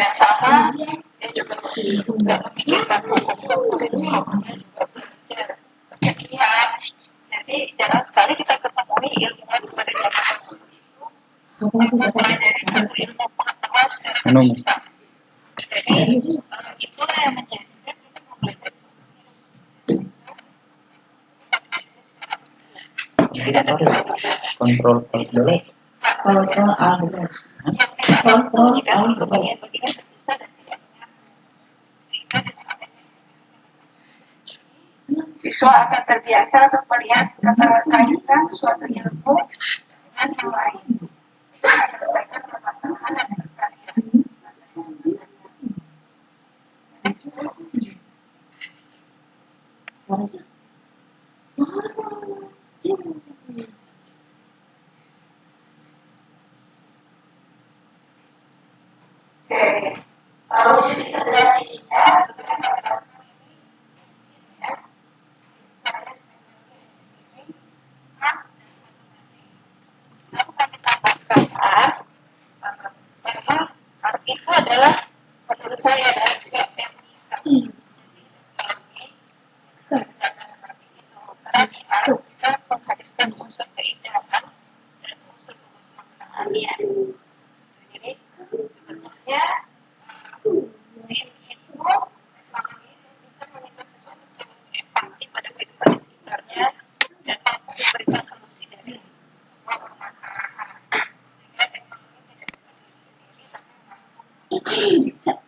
yang sama, dia juga nggak memikirkan hukum itu pokoknya juga belajar lihat. Jadi jarang sekali kita ketemui ilmuwan pada zaman dulu itu mempelajari satu ilmu pengetahuan secara terpisah. Jadi itulah yang menjadikan kita mempelajari kontrol dulu. Kontrol jika seluruh bagian-bagian terpisah dan tidak siswa akan terbiasa untuk melihat keterkaitan suatu ilmu dengan yang lain. Menyelesaikan permasalahan dan berkarya. Lalu jadi integrasinya sebenarnya kami tambahkan memang itu adalah menurut saya adalah juga karena di art kita menghadirkan unsur keindahan dan unsur kemaknaannya. Jadi sebetulnya tim itu bisa menemukan sesuatu yang empati pada kehidupan sekitarnya dan mampu memberikan solusi dari sebuah permasalahan. Sehingga teknologi tidak berdiri sendiri tapi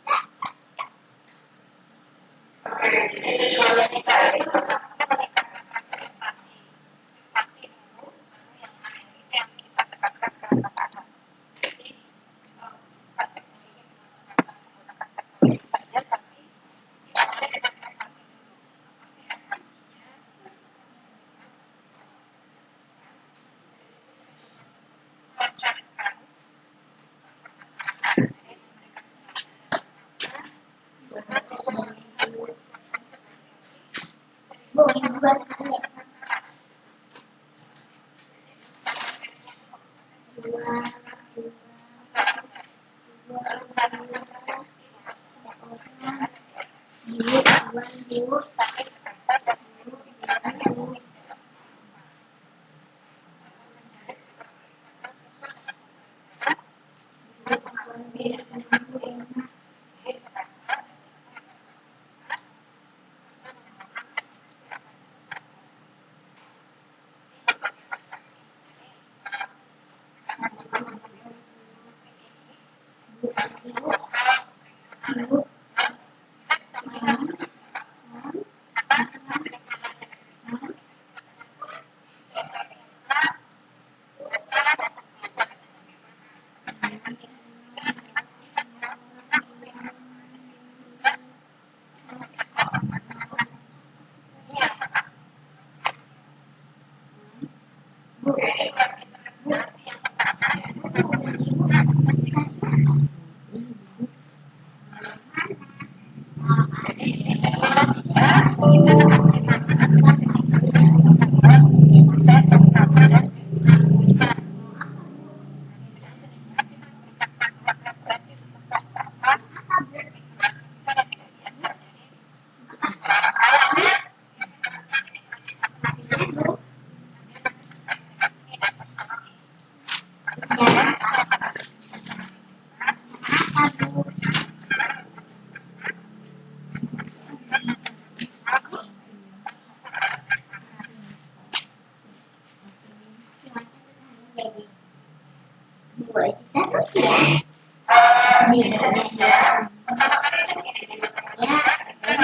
mampu jadi tujuannya kita itu pertama meningkatkan rasa empati dulu, lalu yang lain itu yang kita tekankan ke anak-anak. Jadi bukan teknologi semata-mata menggunakan teknologi saja, tapi dimulai dengan empati dulu. Apa sih empatinya? Memecahkan permasalahan, jadi memberikan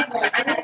pelajaran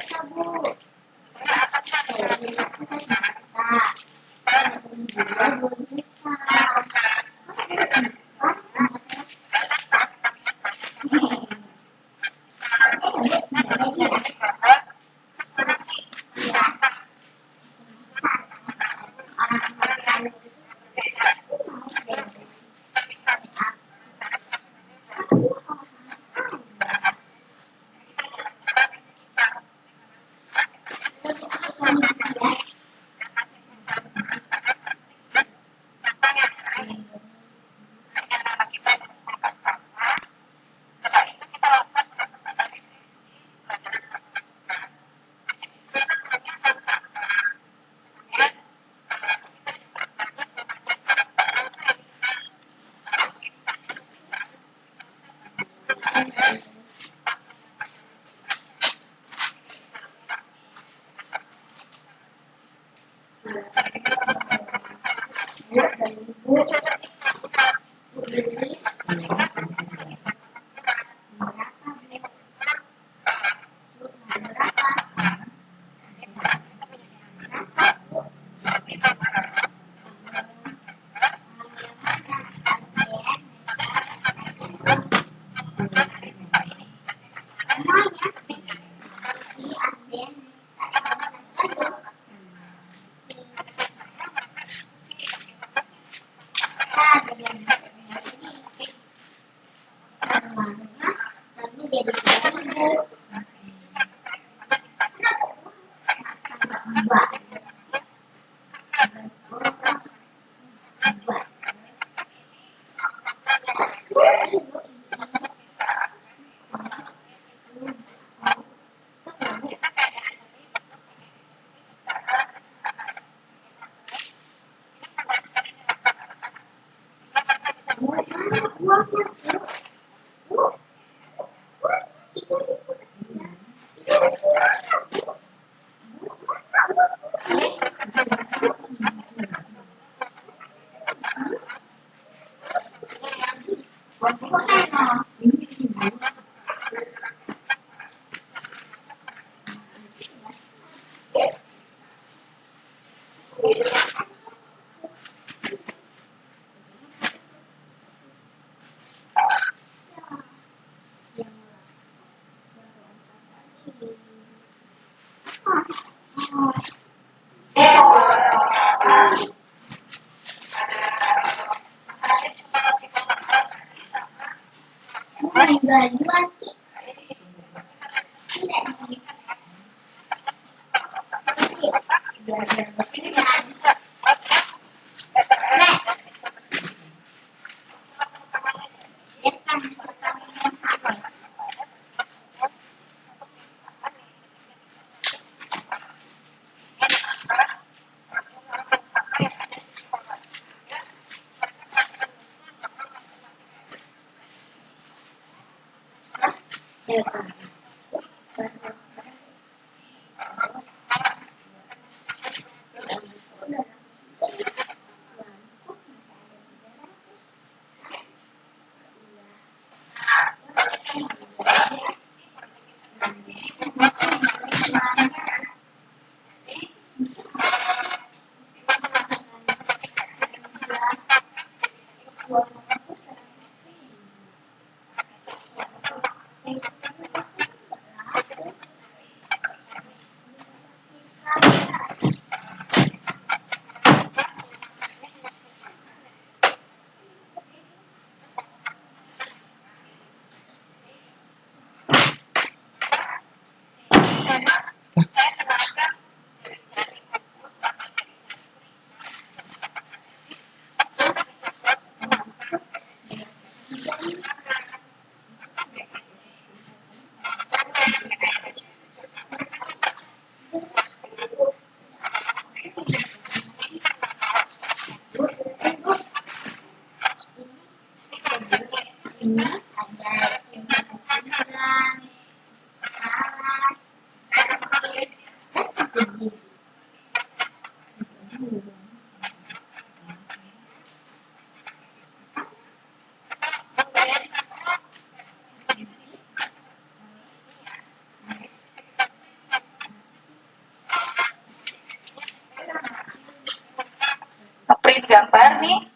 Print gambar nih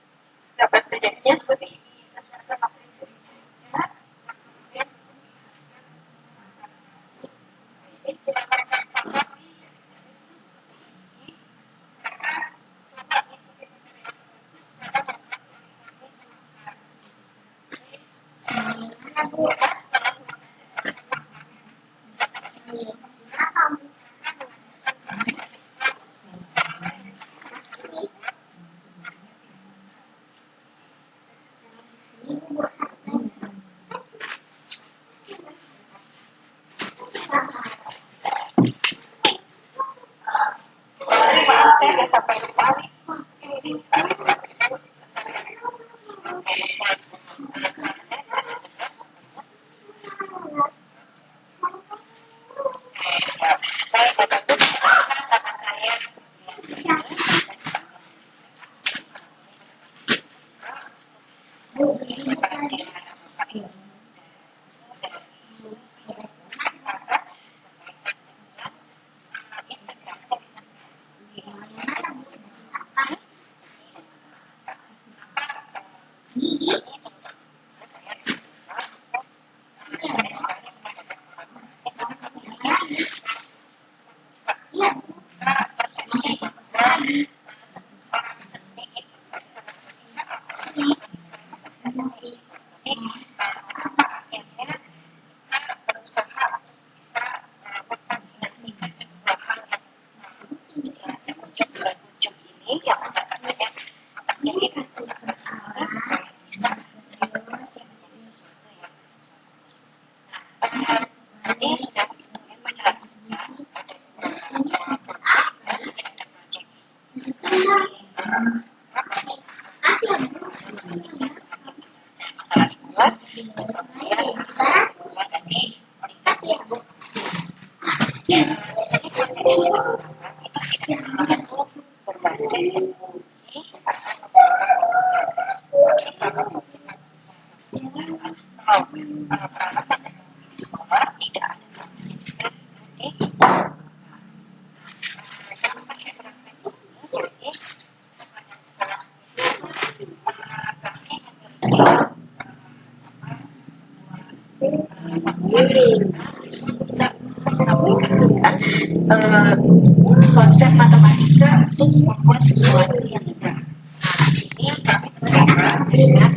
dapat terjadinya seperti ini. Maaf saya nggak sampai lupa nih. Saya kata karena saya bisa mengaplikasikan konsep matematika untuk membuat sesuatu yang indah. Nah, di sini kami menerapkan dengan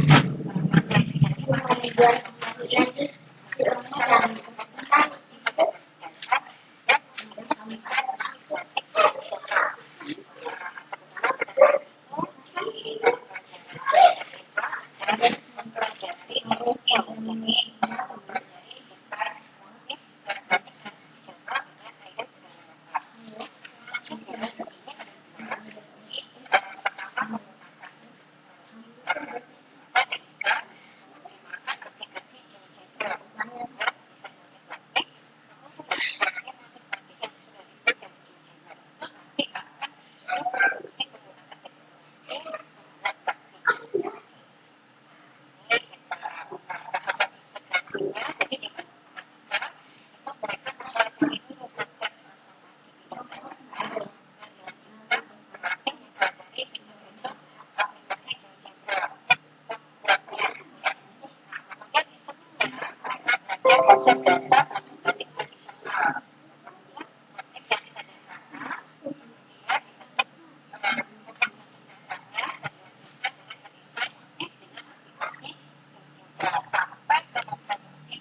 konsep dasar matematik tradisional. Sampai ke reproduksi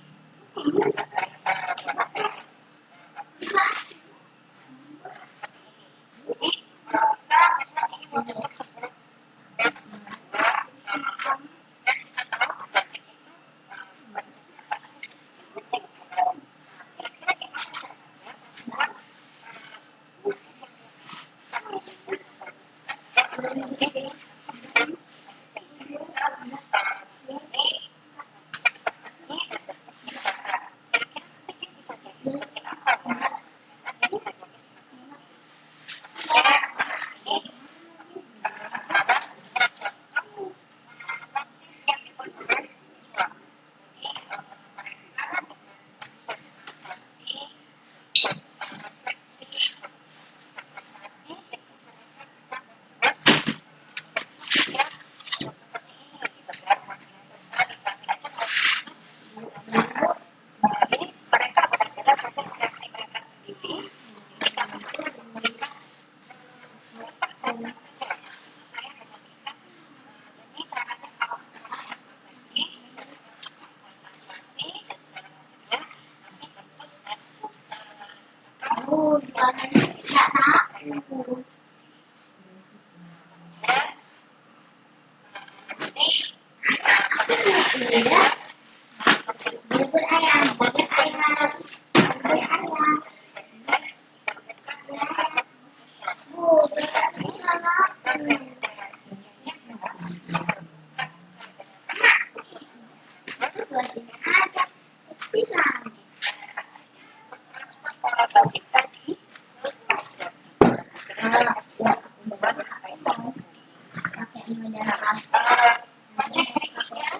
proyek berikutnya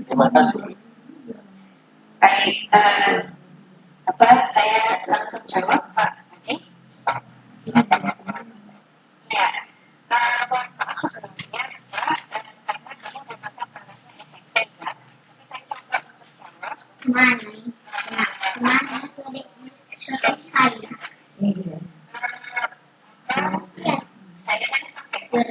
Terima kasih. Baik, saya langsung jawab Pak Adi. Ya, mohon maaf sebelumnya Pak, karena kamu mengatakan anaknya SMP ya, tapi saya coba untuk jawab. Saya kan sampai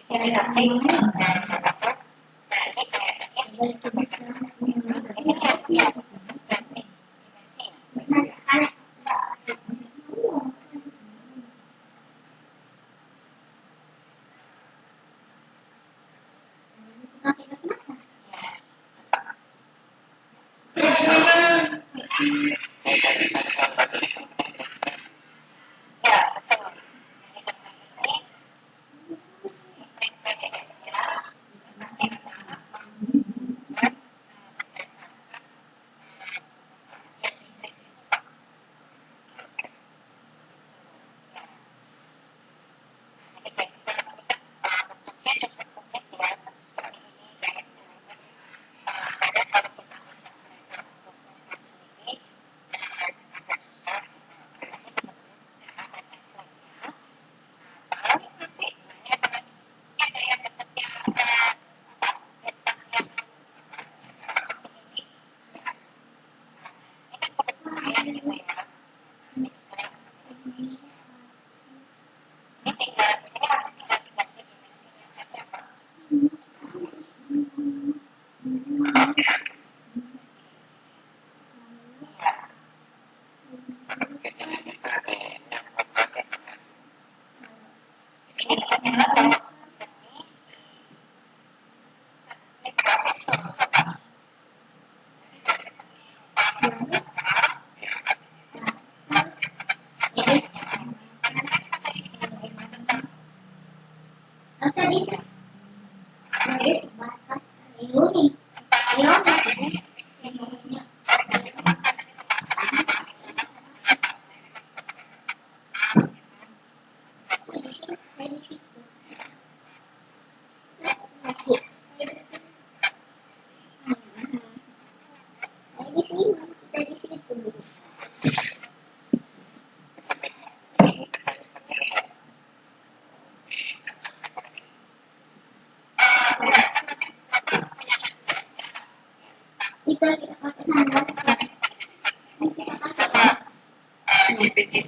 Jadi nanti nah ini kayaknya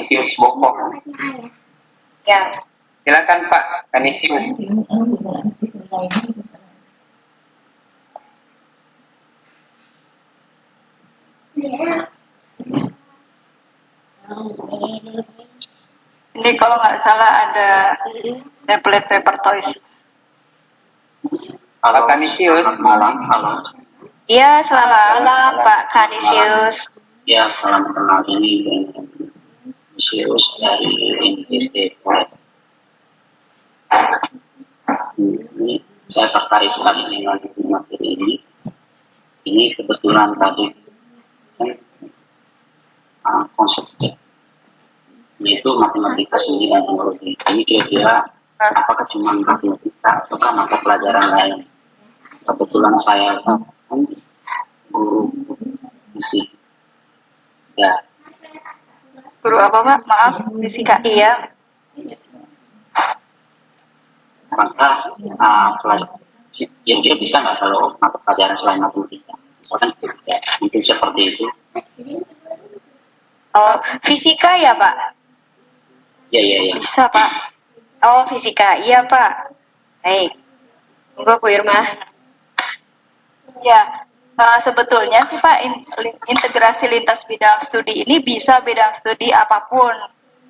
Kanisius Boko. ya Silakan Pak Kanisius. ini kalau nggak salah ada tablet paper toys. Pak Kanisius. Malam, halo. Iya, selamat malam Pak Kanisius. Ya, salam kenal, ini Kanisius dari NTT. Ini saya tertarik sekali dengan materi ini. Ini kebetulan tadi konsep yaitu matematika sendiri dan teknologi. Ini kira-kira apakah cuma matematika ataukah mata pelajaran lain? Kebetulan saya guru fisika. Ya, Guru apa Pak? Maaf, fisika. Iya. maka kira-kira bisa nggak kalau mata pelajaran selain matematika? Misalkan ya, mungkin seperti itu. Oh, fisika ya Pak? Ya. Bisa Pak. Oh, fisika. Iya Pak. Baik. Monggo Bu Irma. Ya, Sebetulnya sih Pak, integrasi lintas bidang studi ini bisa bidang studi apapun.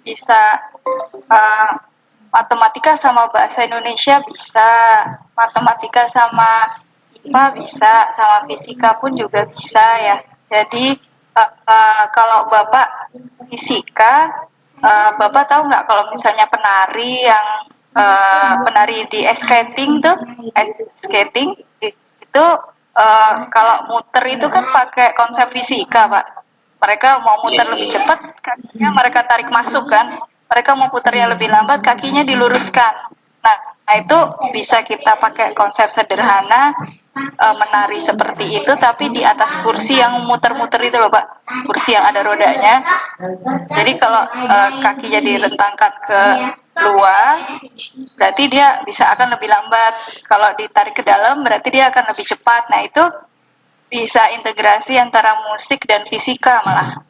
Bisa uh, matematika sama bahasa Indonesia bisa, matematika sama IPA bisa, sama fisika pun juga bisa ya. Jadi kalau Bapak fisika, Bapak tahu nggak kalau misalnya penari yang penari di ice skating tuh, ice skating itu kalau muter itu kan pakai konsep fisika, Pak. Mereka mau muter lebih cepat, kakinya mereka tarik masuk kan. Mereka mau putarnya lebih lambat, kakinya diluruskan. Nah, itu bisa kita pakai konsep sederhana, menari seperti itu, tapi di atas kursi yang muter-muter itu loh, Pak. Kursi yang ada rodanya. Jadi kalau kakinya direntangkan ke luar, berarti dia bisa akan lebih lambat. Kalau ditarik ke dalam, berarti dia akan lebih cepat. Nah, itu bisa integrasi antara musik dan fisika malah.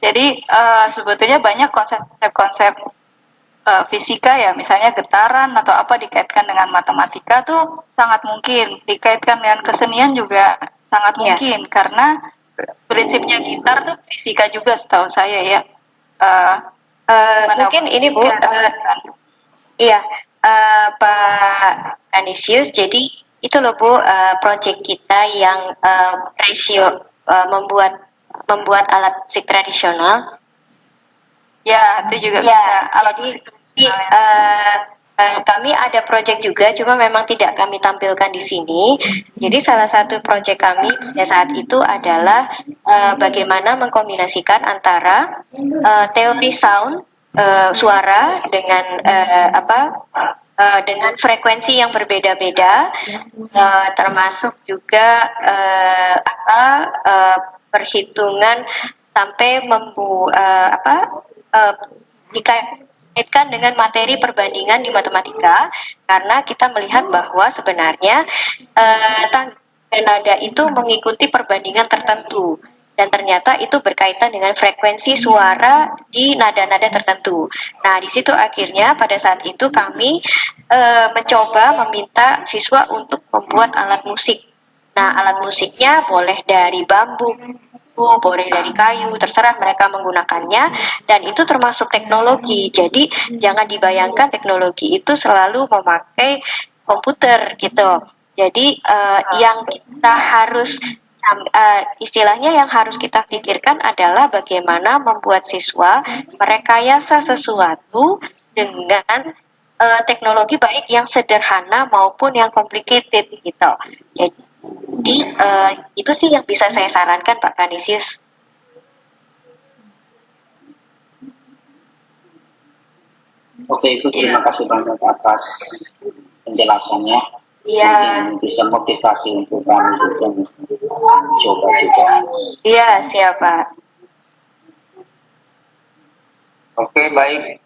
Jadi sebetulnya banyak konsep-konsep fisika ya, misalnya getaran atau apa dikaitkan dengan matematika tuh sangat mungkin. Dikaitkan dengan kesenian juga sangat mungkin, karena prinsipnya gitar tuh fisika juga setahu saya ya. Mungkin ini Bu, iya Pak Kanisius, jadi itu loh Bu, proyek kita yang ratio membuat alat musik tradisional. Ya, itu juga ya, bisa alat musik tradisional. Kami ada proyek juga, cuma memang tidak kami tampilkan di sini. Jadi salah satu proyek kami pada saat itu adalah bagaimana mengkombinasikan antara teori sound, suara dengan dengan frekuensi yang berbeda-beda, termasuk juga perhitungan sampai dikaitkan dengan materi perbandingan di matematika, karena kita melihat bahwa sebenarnya tangga nada itu mengikuti perbandingan tertentu, dan ternyata itu berkaitan dengan frekuensi suara di nada-nada tertentu. Nah, di situ akhirnya pada saat itu kami mencoba meminta siswa untuk membuat alat musik. Nah, alat musiknya boleh dari bambu, boleh dari kayu, terserah mereka menggunakannya, dan itu termasuk teknologi. Jadi jangan dibayangkan teknologi itu selalu memakai komputer gitu. Jadi yang kita harus istilahnya yang harus kita pikirkan adalah bagaimana membuat siswa merekayasa sesuatu dengan teknologi, baik yang sederhana maupun yang complicated gitu. Jadi itu sih yang bisa saya sarankan Pak Kanisius. Oke, Ibu, terima kasih banyak atas penjelasannya. Iya. Bisa motivasi untuk kami juga coba juga. Iya, siap Pak. Oke, baik.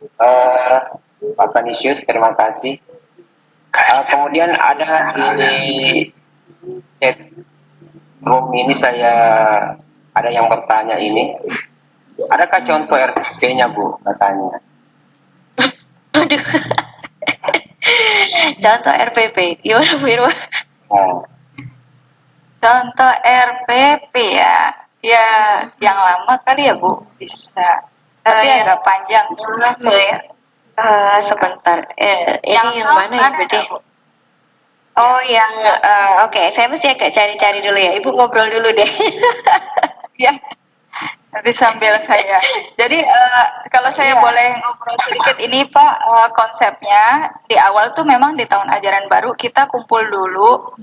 Pak Kanisius, terima kasih. Kemudian ada di chat room ini ada yang bertanya ini. Adakah contoh RPP-nya Bu, katanya? Aduh. Contoh RPP, gimana Bu Irma? Contoh RPP ya yang lama kali ya Bu, bisa. Tapi agak panjang. Yang lama ya. Sebentar. Ini yang mana ya Bu? Oh, yang oke, saya mesti agak cari-cari dulu ya. Ibu ngobrol dulu deh. Ya. Nanti sambil saya. Jadi kalau saya boleh ngobrol sedikit ini Pak, konsepnya di awal tuh memang di tahun ajaran baru kita kumpul dulu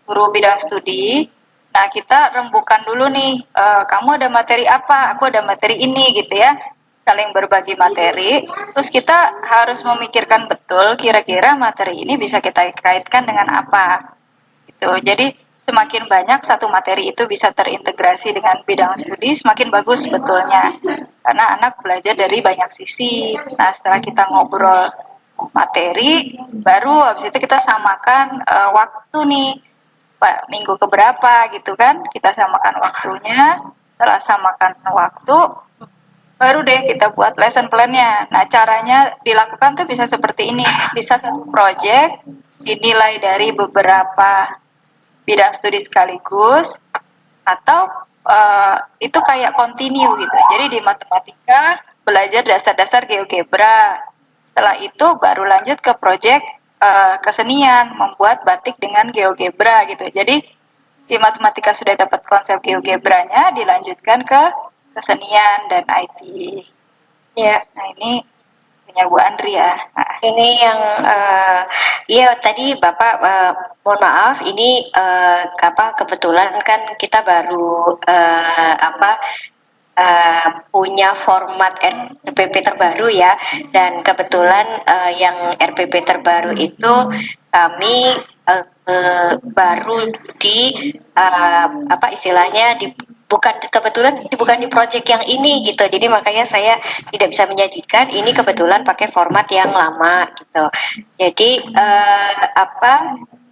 guru bidang studi. Nah, kita rembukan dulu nih, kamu ada materi apa, aku ada materi ini gitu ya. Saling berbagi materi. Terus kita harus memikirkan betul kira-kira materi ini bisa kita kaitkan dengan apa. Gitu. Jadi semakin banyak satu materi itu bisa terintegrasi dengan bidang studi, semakin bagus sebetulnya. Karena anak belajar dari banyak sisi. Nah, setelah kita ngobrol materi, baru habis itu kita samakan waktu nih, Pak, minggu keberapa gitu kan. Kita samakan waktunya, setelah samakan waktu, baru deh kita buat lesson plan-nya. Nah, caranya dilakukan tuh bisa seperti ini. Bisa satu project dinilai dari beberapa bidang studi sekaligus, atau itu kayak continue gitu. Jadi di matematika belajar dasar-dasar GeoGebra. Setelah itu baru lanjut ke proyek kesenian, membuat batik dengan GeoGebra gitu. Jadi di matematika sudah dapat konsep GeoGebranya, dilanjutkan ke kesenian dan IT. Ya, Nah ini punya Bu Andri ya. Nah, ini yang ya tadi Bapak mohon maaf ini kebetulan kan kita baru punya format RPP terbaru ya, dan kebetulan yang RPP terbaru itu kami baru di istilahnya bukan di project yang ini gitu, jadi makanya saya tidak bisa menyajikan ini, kebetulan pakai format yang lama gitu. Jadi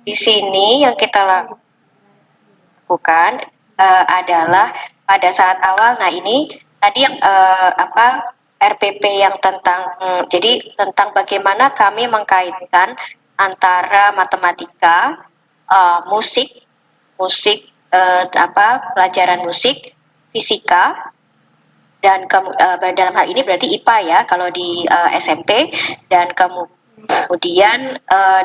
di sini yang kita lakukan adalah pada saat awal. Nah ini tadi yang RPP yang jadi tentang bagaimana kami mengkaitkan antara matematika, musik, pelajaran musik, fisika, dan dalam hal ini berarti IPA ya kalau di SMP, dan kemudian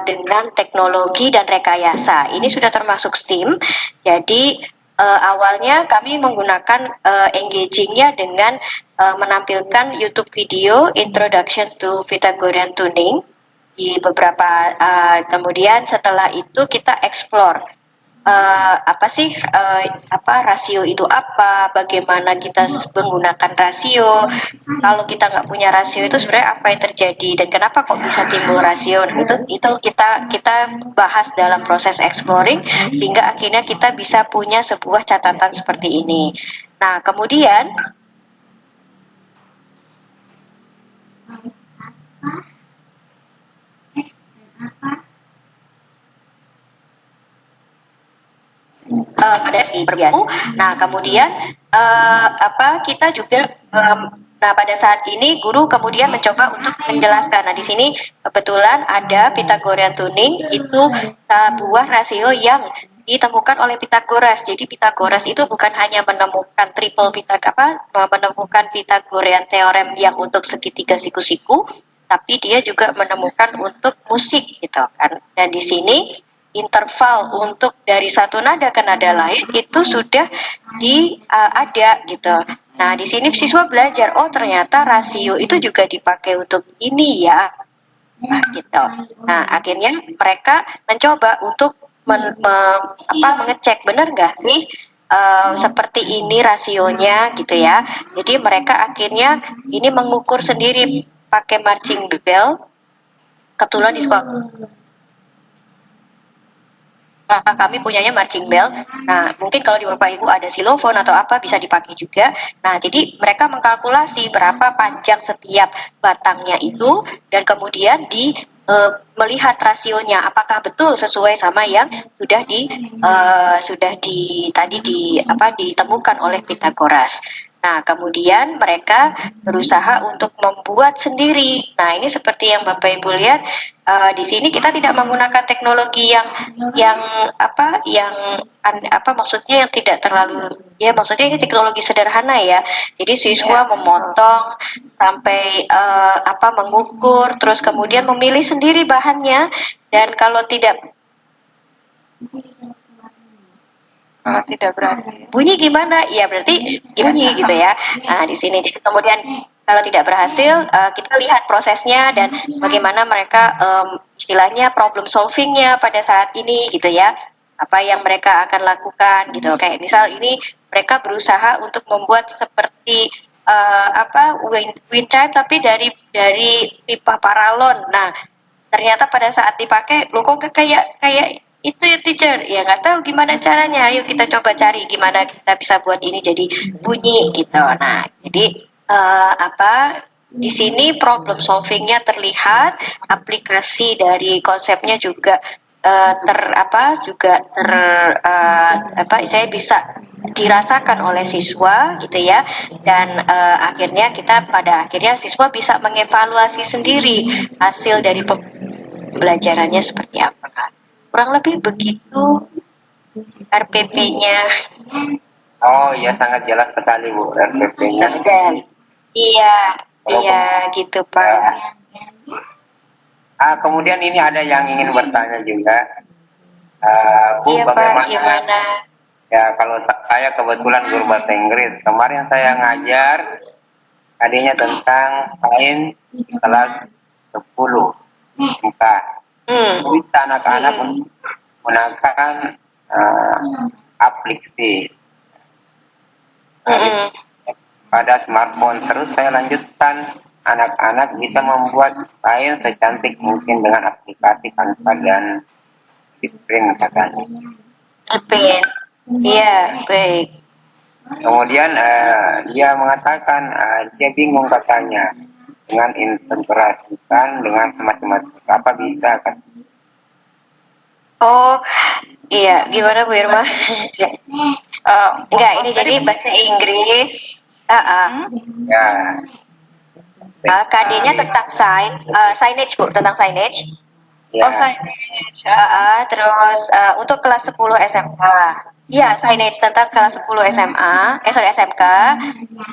dengan teknologi dan rekayasa. Ini sudah termasuk STEAM. Jadi awalnya kami menggunakan engagingnya dengan menampilkan YouTube video Introduction to Pythagorean Tuning di beberapa kemudian setelah itu kita explore rasio itu apa, bagaimana kita menggunakan rasio, kalau kita nggak punya rasio itu sebenarnya apa yang terjadi dan kenapa kok bisa timbul rasio. Itu kita bahas dalam proses exploring sehingga akhirnya kita bisa punya sebuah catatan seperti ini. Nah kemudian pada si perbiasa. Nah kemudian kita juga nah pada saat ini guru kemudian mencoba untuk menjelaskan. Nah di sini kebetulan ada Pythagorean tuning, itu buah rasio yang ditemukan oleh Pythagoras. Jadi Pythagoras itu bukan hanya menemukan menemukan Pythagorean teorem yang untuk segitiga siku-siku, tapi dia juga menemukan untuk musik gitu kan. Dan di sini interval untuk dari satu nada ke nada lain itu sudah ada gitu. Nah, di sini siswa belajar, oh ternyata rasio itu juga dipakai untuk ini ya. Nah, gitu. Nah, akhirnya mereka mencoba untuk mengecek benar nggak sih seperti ini rasionya gitu ya. Jadi mereka akhirnya ini mengukur sendiri pakai marching bell. Kebetulan di sekolah kami punyanya marching bell. Nah, mungkin kalau di Bapak Ibu ada silofon atau apa bisa dipakai juga. Nah, jadi mereka mengkalkulasi berapa panjang setiap batangnya itu dan kemudian melihat rasionya apakah betul sesuai sama yang ditemukan oleh Pythagoras. Nah, kemudian mereka berusaha untuk membuat sendiri. Nah, ini seperti yang Bapak Ibu lihat di sini kita tidak menggunakan teknologi maksudnya yang tidak terlalu ya, maksudnya ini teknologi sederhana ya. Jadi siswa memotong sampai mengukur, terus kemudian memilih sendiri bahannya, dan kalau tidak berhasil bunyi gimana? Ya berarti bunyi gitu ya. Nah di sini jadi kemudian kalau tidak berhasil kita lihat prosesnya dan bagaimana mereka istilahnya problem solvingnya pada saat ini gitu ya. Apa yang mereka akan lakukan gitu. Kayak misal ini mereka berusaha untuk membuat seperti wind chime tapi dari pipa paralon. Nah ternyata pada saat dipakai lo kok kayak itu ya teacher, ya nggak tahu gimana caranya, ayo kita coba cari gimana kita bisa buat ini jadi bunyi gitu. Nah jadi di sini problem solvingnya terlihat, aplikasi dari konsepnya juga saya bisa dirasakan oleh siswa gitu ya, dan pada akhirnya siswa bisa mengevaluasi sendiri hasil dari pembelajarannya seperti apa. Kurang lebih begitu RPP-nya. Oh iya, sangat jelas sekali Bu RPP-nya. Dan iya gitu Pak. Kemudian ini ada yang ingin bertanya juga. Bu, Iya Pak, bagaimana? gimana? Ya, kalau saya kebetulan guru bahasa Inggris. Kemarin saya ngajar tadinya tentang sains kelas 10 MK. Bisa anak-anak menggunakan aplikasi pada smartphone. Terus saya lanjutkan, anak-anak bisa membuat sains secantik mungkin dengan aplikasi Canva dan Print katanya. Print. Iya, baik. Kemudian dia mengatakan dia bingung katanya dengan integrasikan dengan matematika, apa bisa kan? Oh, iya. Gimana Bu Irma? Enggak, ini jadi bahasa Inggris. Ya. KD-nya tentang signage Bu, tentang signage. Ya. Signage. Terus untuk kelas 10 SMA. Ya, signage tentang kelas 10 SMA, SMK.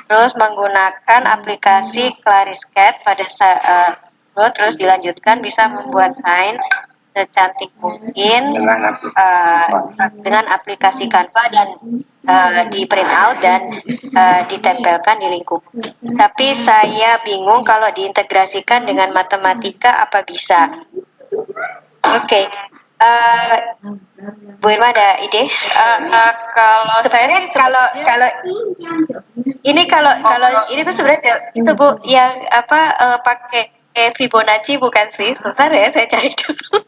Terus menggunakan aplikasi Clariscat pada terus dilanjutkan bisa membuat sign secantik mungkin dengan aplikasi Canva dan di print out dan ditempelkan di lingkup. Tapi saya bingung kalau diintegrasikan dengan matematika apa bisa? Oke. Bu Irma ada ide? Kalau saya kalau ini tuh sebenarnya itu Bu yang pakai Fibonacci bukan sih? Sebentar ya, saya cari dulu.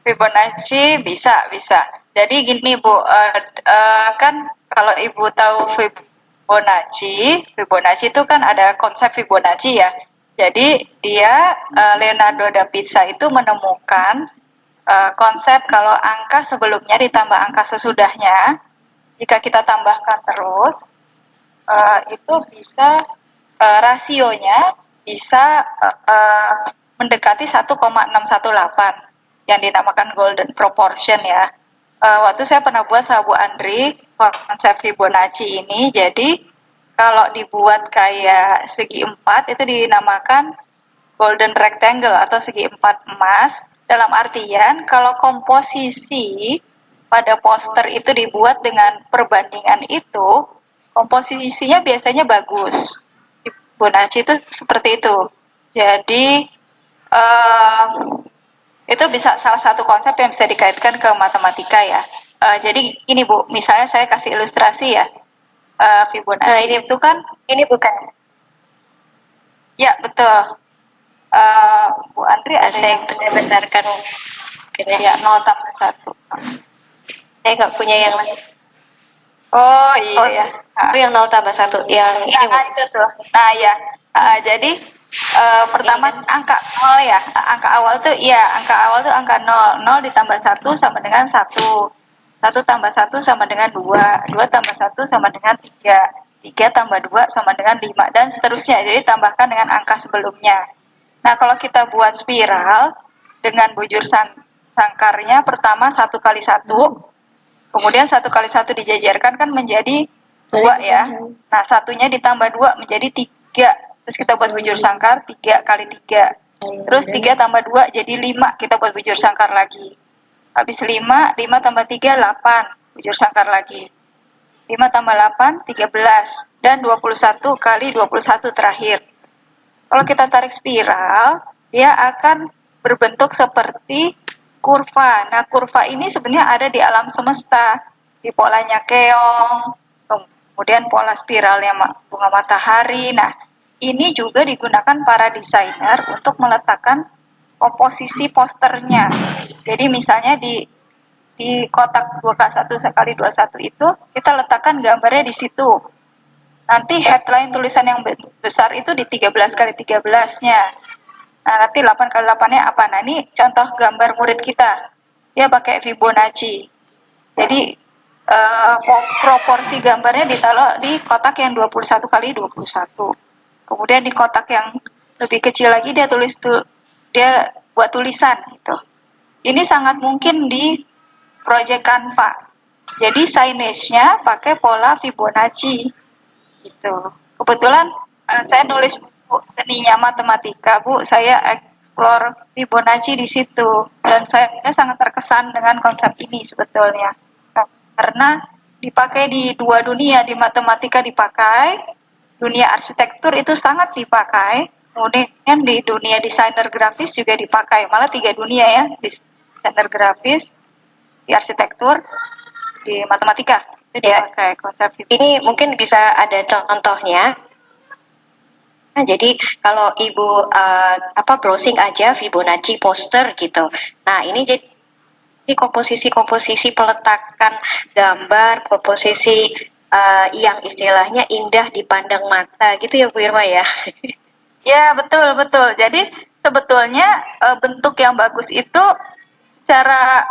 Fibonacci bisa. Jadi gini Bu, kan kalau Ibu tahu Fibonacci itu kan ada konsep Fibonacci ya. Jadi dia Leonardo da Vinci itu menemukan konsep kalau angka sebelumnya ditambah angka sesudahnya, jika kita tambahkan terus, itu bisa rasionya bisa mendekati 1,618 yang dinamakan golden proportion ya. Waktu saya pernah buat sama Bu Andri konsep Fibonacci ini, jadi kalau dibuat kayak segi 4 itu dinamakan golden rectangle atau segi 4 emas, dalam artian kalau komposisi pada poster itu dibuat dengan perbandingan itu, komposisinya biasanya bagus. Fibonacci itu seperti itu. Jadi itu bisa salah satu konsep yang bisa dikaitkan ke matematika ya. Jadi ini Bu, misalnya saya kasih ilustrasi ya. Fibonacci ini itu kan, ini bukan? Ya betul. Bu Andri ada saya besarkan ya 0+1. Saya nggak punya yang lain. Oh iya ya. Itu yang 0+1 yang ini Bu. Itu tuh. Nah ya. Jadi pertama angka 0 ya. Angka awal tuh angka 0. 0 ditambah 1 sama dengan 1. 1 tambah 1 sama dengan 2. 2 tambah 1 sama dengan 3. 3 tambah 2 sama dengan 5 dan seterusnya. Jadi tambahkan dengan angka sebelumnya. Nah, kalau kita buat spiral dengan bujur sangkarnya pertama 1 kali 1, kemudian 1 kali 1 dijajarkan kan menjadi 2 ya. Nah, satunya ditambah 2 menjadi 3. Terus kita buat bujur sangkar 3 kali 3. Terus 3 tambah 2 jadi 5, kita buat bujur sangkar lagi. Habis 5 tambah 3, 8, bujur sangkar lagi. 5 tambah 8, 13. Dan 21 kali 21 terakhir. Kalau kita tarik spiral, dia akan berbentuk seperti kurva. Nah, kurva ini sebenarnya ada di alam semesta. Di polanya keong, kemudian pola spiralnya bunga matahari. Nah, ini juga digunakan para desainer untuk meletakkan komposisi posternya. Jadi misalnya di kotak 2K1 kali 21 itu, kita letakkan gambarnya di situ. Nanti headline tulisan yang besar itu di 13 kali 13-nya. Nah, nanti 8 kali 8-nya apa? Nah, ini contoh gambar murid kita. Dia pakai Fibonacci. Jadi, proporsi gambarnya ditaruh di kotak yang 21 kali 21. Kemudian di kotak yang lebih kecil lagi dia buat tulisan gitu. Ini sangat mungkin di project Canva. Jadi signage-nya pakai pola Fibonacci gitu. Kebetulan saya nulis buku seninya matematika, Bu. Saya explore Fibonacci di situ dan saya sangat terkesan dengan konsep ini sebetulnya. Karena dipakai di dua dunia, di matematika dipakai, dunia arsitektur itu sangat dipakai, kemudian di dunia desainer grafis juga dipakai, malah 3 dunia ya, desainer grafis, di arsitektur, di matematika itu Ya. dipakai konsep itu. Ini mungkin bisa ada contohnya. Nah, jadi kalau Ibu browsing aja Fibonacci poster gitu. Nah, ini jadi komposisi-komposisi peletakan gambar, komposisi yang istilahnya indah dipandang mata gitu ya Bu Irma ya. Ya, betul. Jadi sebetulnya bentuk yang bagus itu secara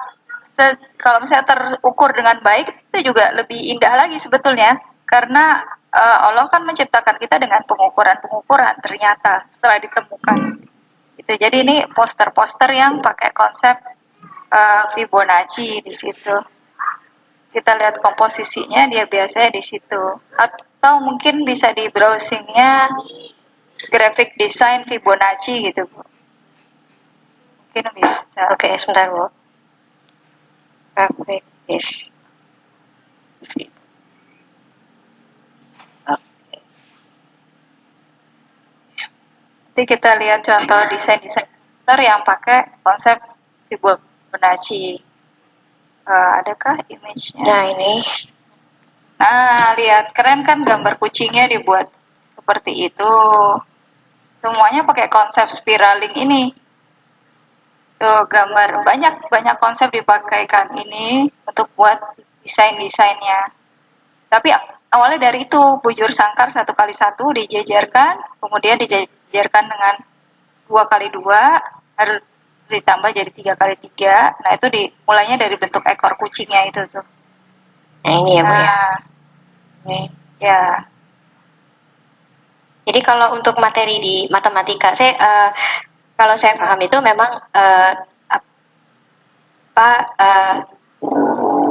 kalau misalnya terukur dengan baik itu juga lebih indah lagi sebetulnya, karena Allah kan menciptakan kita dengan pengukuran ternyata setelah ditemukan. Itu jadi ini poster-poster yang pakai konsep Fibonacci di situ. Kita lihat komposisinya dia biasanya di situ. Atau mungkin bisa di browsingnya graphic design Fibonacci gitu, Bu. Mungkin bisa. Oke, sebentar Bu. Graphic design. Nanti kita lihat contoh desain-desain poster yang pakai konsep Fibonacci. Adakah image-nya? Nah, ini. Nah, lihat keren kan gambar kucingnya dibuat seperti itu. Semuanya pakai konsep spiraling ini. Tuh gambar banyak konsep dipakaikan ini untuk buat desain-desainnya. Tapi awalnya dari itu bujur sangkar 1x1 dijejerkan, kemudian dijejerkan dengan 2x2, harus ditambah jadi 3x3. Nah itu mulainya dari bentuk ekor kucingnya itu tuh. Nah, ini ya Bu ya. Ya. Jadi kalau untuk materi di matematika, kalau saya paham itu memang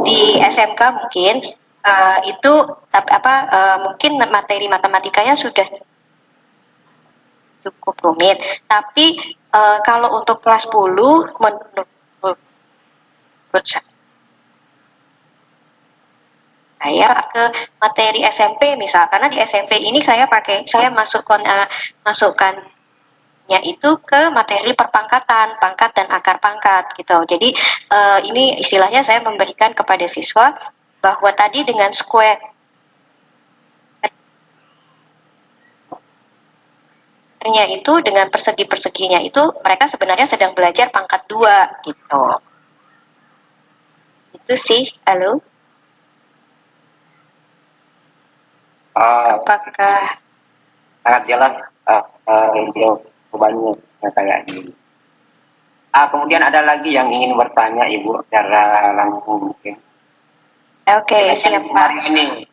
di SMK mungkin itu mungkin materi matematikanya sudah cukup rumit. Tapi kalau untuk kelas 10 menurut saya ke materi SMP misal, karena di SMP ini saya masukkannya itu ke materi perpangkatan, pangkat dan akar pangkat gitu. Jadi ini istilahnya saya memberikan kepada siswa bahwa tadi dengan square-nya itu dengan persegi-perseginya itu mereka sebenarnya sedang belajar pangkat 2 gitu. Itu sih, halo. Apakah sangat jelas jawabannya kayak ini. Kemudian ada lagi yang ingin bertanya Ibu secara langsung mungkin. Oke, siap Pak. Hari ini.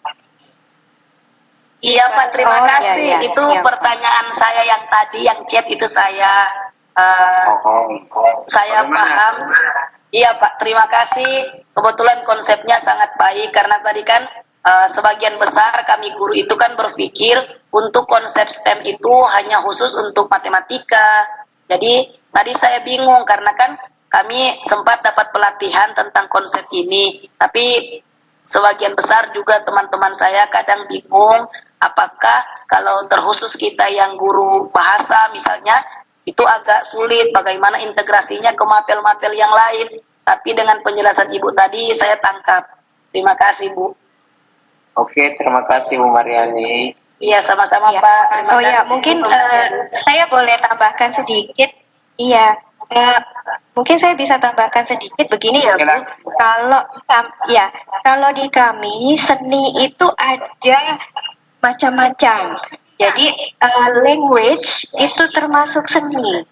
Iya Pak, terima kasih. Ya, itu siap, pertanyaan saya yang tadi yang chat itu saya paham. Iya Pak, terima kasih. Kebetulan konsepnya sangat baik karena tadi kan sebagian besar kami guru itu kan berpikir untuk konsep STEM itu hanya khusus untuk matematika. Jadi tadi saya bingung karena kan kami sempat dapat pelatihan tentang konsep ini, tapi sebagian besar juga teman-teman saya kadang bingung apakah kalau terkhusus kita yang guru bahasa misalnya itu agak sulit bagaimana integrasinya ke mapel-mapel yang lain. Tapi dengan penjelasan Ibu tadi saya tangkap. Terima kasih Bu. Oke, terima kasih Bu Mariani. Iya, sama-sama Ya. Pak. Terima kasih. Ya, mungkin saya boleh tambahkan sedikit. Iya, mungkin saya bisa tambahkan sedikit begini ya Bu. Kalau di kami seni itu ada macam-macam. Jadi language itu termasuk seni.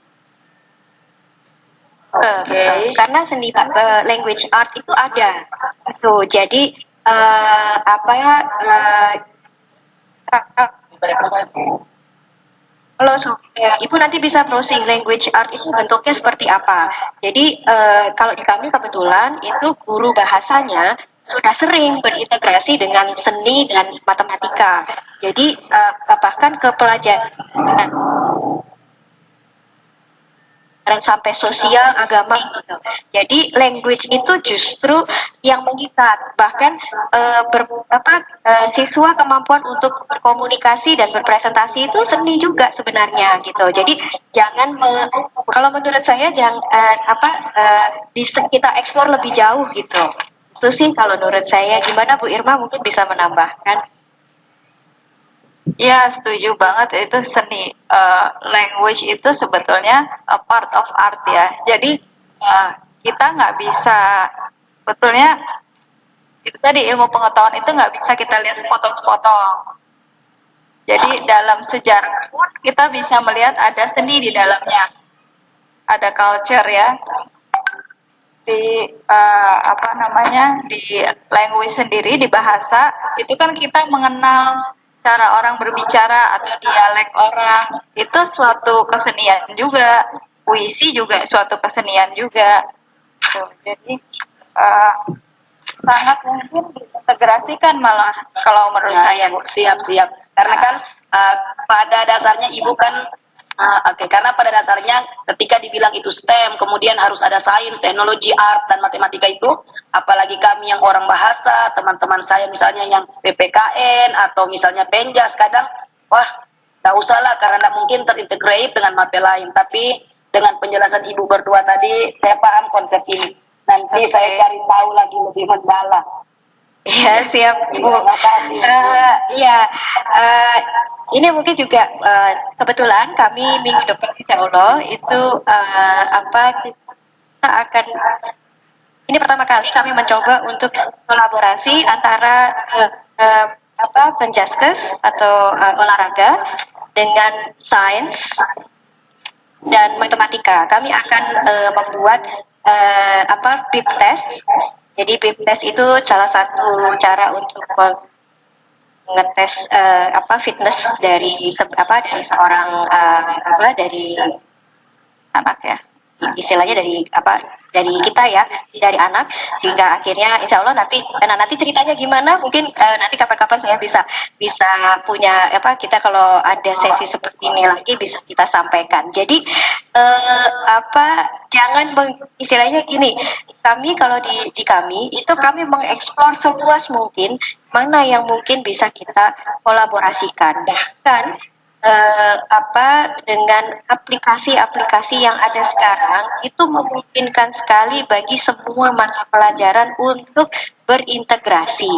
Betul. Karena seni language art itu ada. Betul. Jadi kalau Ibu nanti bisa browsing language art itu bentuknya seperti apa. Jadi kalau di kami kebetulan itu guru bahasanya sudah sering berintegrasi dengan seni dan matematika. Jadi bahkan ke pelajaran sampai sosial, agama gitu. Jadi language itu justru yang mengikat. Bahkan siswa kemampuan untuk berkomunikasi dan berpresentasi itu seni juga sebenarnya gitu. Jadi jangan kalau menurut saya bisa kita eksplor lebih jauh gitu. Itu sih kalau menurut saya. Gimana Bu Irma, mungkin bisa menambahkan? Ya, setuju banget, itu seni. Language itu sebetulnya a part of art ya. Jadi kita nggak bisa, betulnya itu tadi, ilmu pengetahuan itu nggak bisa kita lihat sepotong-sepotong. Jadi dalam sejarah pun kita bisa melihat ada seni di dalamnya, ada culture ya. Di di language sendiri, di bahasa itu kan kita mengenal cara orang berbicara atau dialek orang, itu suatu kesenian juga. Puisi juga suatu kesenian juga. Tuh, jadi sangat mungkin diintegrasikan malah kalau menurut saya. Siap. Karena kan pada dasarnya Ibu kan karena pada dasarnya ketika dibilang itu STEM, kemudian harus ada sains, teknologi, art, dan matematika itu, apalagi kami yang orang bahasa, teman-teman saya misalnya yang PPKN atau misalnya Penjas, kadang, wah, gak usah lah karena gak mungkin terintegrate dengan mapel lain. Tapi dengan penjelasan Ibu berdua tadi, saya paham konsep ini. Nanti saya cari tahu lagi lebih mendalam. Iya, siap Bu. Terima kasih. Ini mungkin juga kebetulan kami minggu depan insya Allah itu kita akan, ini pertama kali kami mencoba untuk kolaborasi antara Penjaskes atau olahraga dengan sains dan matematika. Kami akan membuat BIP test. Jadi BIP test itu salah satu cara untuk ngetes fitness dari seorang dari anak ya, istilahnya dari kita ya, dari anak, sehingga akhirnya insya Allah nanti ceritanya gimana mungkin nanti kapan-kapan saya bisa punya kita kalau ada sesi seperti ini lagi bisa kita sampaikan. Jadi jangan istilahnya gini, kami kalau di kami itu kami mengeksplor seluas mungkin mana yang mungkin bisa kita kolaborasikan, bahkan dengan aplikasi-aplikasi yang ada sekarang itu memungkinkan sekali bagi semua mata pelajaran untuk berintegrasi.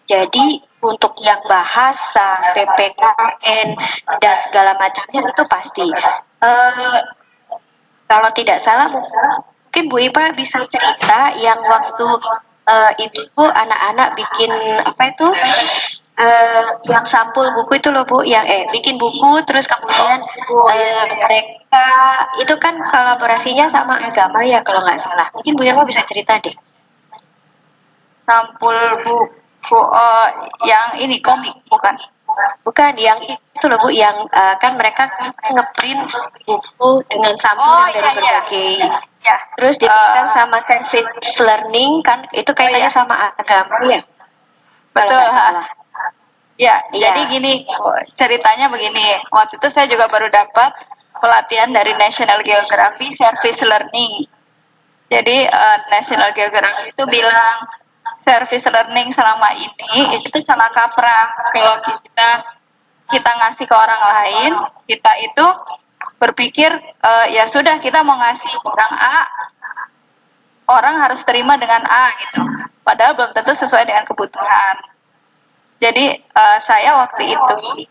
Jadi untuk yang bahasa, PPKN dan segala macamnya itu pasti. Kalau tidak salah mungkin Bu Ipa bisa cerita yang waktu itu anak-anak bikin yang sampul buku itu loh Bu, yang bikin buku terus kemudian mereka itu kan kolaborasinya sama agama ya kalau nggak salah. Mungkin Bu Irma bisa cerita deh. Sampul buku yang ini komik bukan? Bukan, yang itu loh Bu, yang kan mereka ngeprint buku dengan sampul yang dari berbagai. Ya. Terus diberikan sama service learning kan, itu kaitannya sama agama ya. Betul. Salah. Ya, jadi gini ceritanya begini. Waktu itu saya juga baru dapat pelatihan dari National Geography Service Learning. Jadi National Geography itu bilang service learning selama ini itu salah kaprah. Kalau kita ngasih ke orang lain, kita itu berpikir ya sudah kita mau ngasih orang A, orang harus terima dengan A gitu. Padahal belum tentu sesuai dengan kebutuhan. Jadi saya waktu itu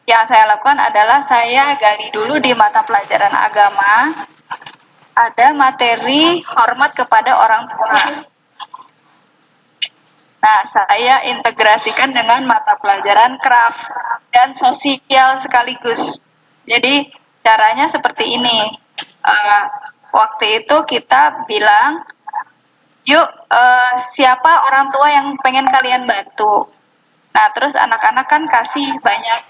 yang saya lakukan adalah saya gali dulu di mata pelajaran agama ada materi hormat kepada orang tua. Nah, saya integrasikan dengan mata pelajaran craft dan sosial sekaligus. Jadi caranya seperti ini. Waktu itu kita bilang, yuk siapa orang tua yang pengen kalian bantu? Nah, terus anak-anak kan kasih banyak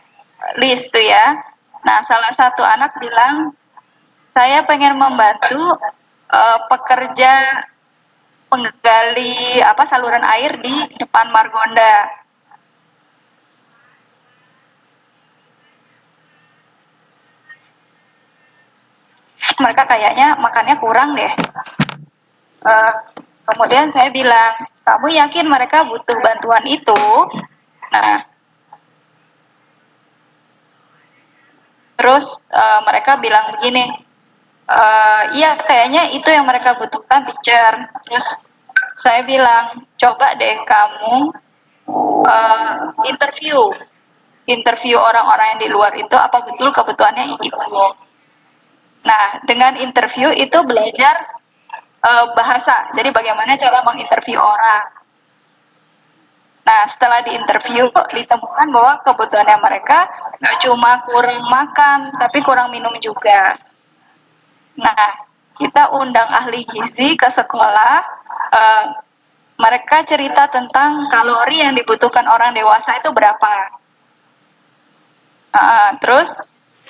list tuh ya. Nah, salah satu anak bilang, saya pengen membantu pekerja menggali saluran air di depan Margonda. Mereka kayaknya makannya kurang deh. Kemudian saya bilang, kamu yakin mereka butuh bantuan itu? Nah, terus mereka bilang begini, iya kayaknya itu yang mereka butuhkan, teacher. Terus saya bilang, coba deh kamu interview orang-orang yang di luar itu apa betul kebutuhannya itu. Nah, dengan interview itu belajar bahasa. Jadi bagaimana cara menginterview orang. Nah, setelah diinterview ditemukan bahwa kebutuhannya mereka nggak cuma kurang makan, tapi kurang minum juga. Nah, kita undang ahli gizi ke sekolah. Mereka cerita tentang kalori yang dibutuhkan orang dewasa itu berapa. Terus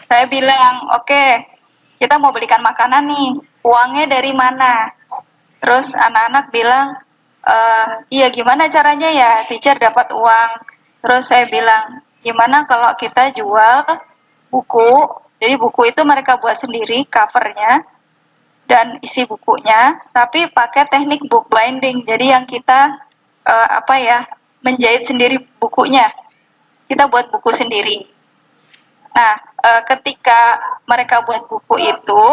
saya bilang, oke, kita mau belikan makanan nih, uangnya dari mana? Terus anak-anak bilang, iya gimana caranya ya teacher dapat uang? Terus saya bilang, gimana kalau kita jual buku? Jadi buku itu mereka buat sendiri covernya dan isi bukunya, tapi pakai teknik book binding. Jadi yang kita menjahit sendiri bukunya. Kita buat buku sendiri. Nah, ketika mereka buat buku itu,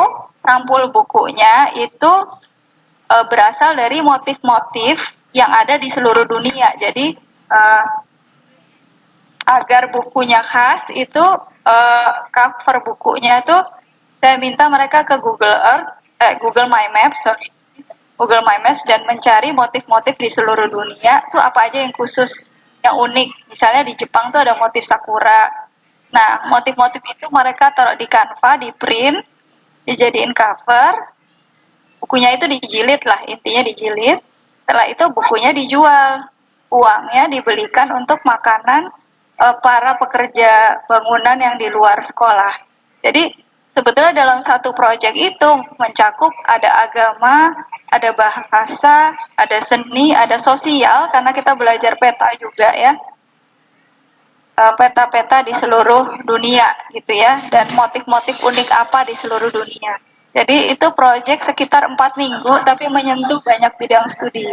sampul bukunya itu berasal dari motif-motif yang ada di seluruh dunia. Jadi agar bukunya khas itu cover bukunya itu saya minta mereka ke Google My Maps dan mencari motif-motif di seluruh dunia itu apa aja yang khusus, yang unik. Misalnya di Jepang tuh ada motif sakura. Nah, motif-motif itu mereka taruh di Canva, di print, dijadiin cover. Bukunya itu dijilid lah, intinya dijilid. Setelah itu bukunya dijual. Uangnya dibelikan untuk makanan para pekerja bangunan yang di luar sekolah. Jadi sebetulnya dalam satu proyek itu mencakup ada agama, ada bahasa, ada seni, ada sosial, karena kita belajar peta juga ya. Peta-peta di seluruh dunia gitu ya, dan motif-motif unik apa di seluruh dunia. Jadi itu proyek sekitar 4 minggu tapi menyentuh banyak bidang studi.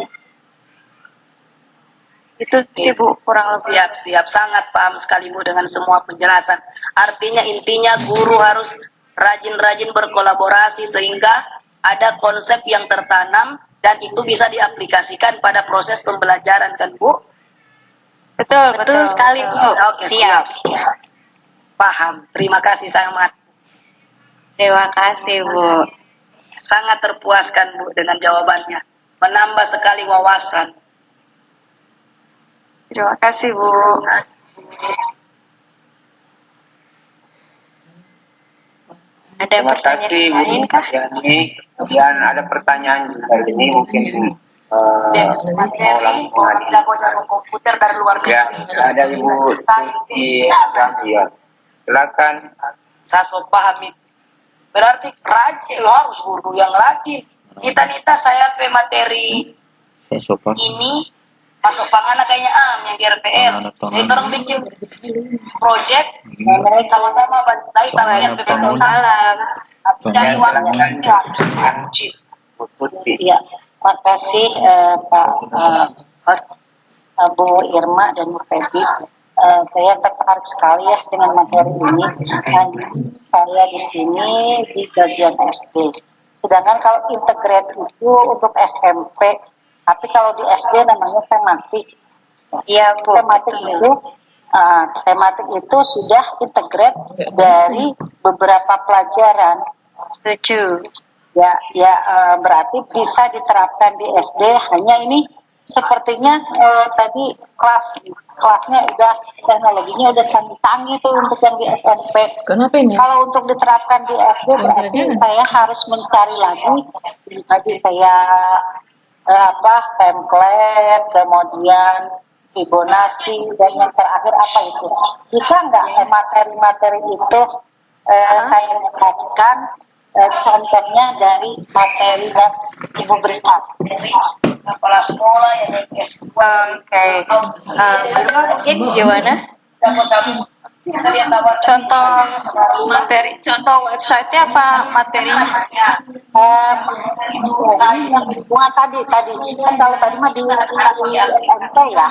Itu sih Bu, kurang lebih. Siap, sangat paham sekali Bu dengan semua penjelasan. Artinya intinya guru harus rajin-rajin berkolaborasi sehingga ada konsep yang tertanam dan itu bisa diaplikasikan pada proses pembelajaran kan Bu? Betul sekali Bu. Oke, siap. Paham. Terima kasih sangat. Terima kasih Bu. Sangat terpuaskan Bu dengan jawabannya. Menambah sekali wawasan. Terima kasih Bu. Ada Terima kasih pertanyaan Bu lain kah? Yani. Kemudian ada pertanyaan juga ini mungkin Mas Eri, orang jago komputer dari luar ya, negeri. ada Ibu Suci Rahyan. Silakan. Saya so paham itu. Berarti rajin, lo harus guru yang rajin. Nita saya ke materi ini masuk pangana kayaknya yang di RPL. Jadi orang bikin project sama-sama bantai tarian PPK salam. Cari uangnya wajib. Ya, makasih Pak host Bu Irma dan Bu Febi. Saya tertarik sekali ya dengan materi ini. Saya di sini di bagian SD. Sedangkan kalau integrate itu untuk SMP, tapi kalau di SD namanya tematik. Iya Bu. Tematik itu sudah integrate dari beberapa pelajaran. Setuju. Ya, berarti bisa diterapkan di SD. Hanya ini sepertinya tadi kelasnya udah teknologinya udah canggih tuh untuk yang di SMP. Kenapa ini? Kalau untuk diterapkan di SD berarti saya harus mencari lagi tadi kayak template, kemudian Fibonacci, dan yang terakhir apa itu? Bisa nggak materi-materi itu saya dapatkan contohnya dari materi yang Ibu berikan. Kepala sekolah yang S2. Oke. Irma mungkin gimana? Contoh materi, contoh websitenya apa materinya? Tadi kan kalau tadi mah di MC ya.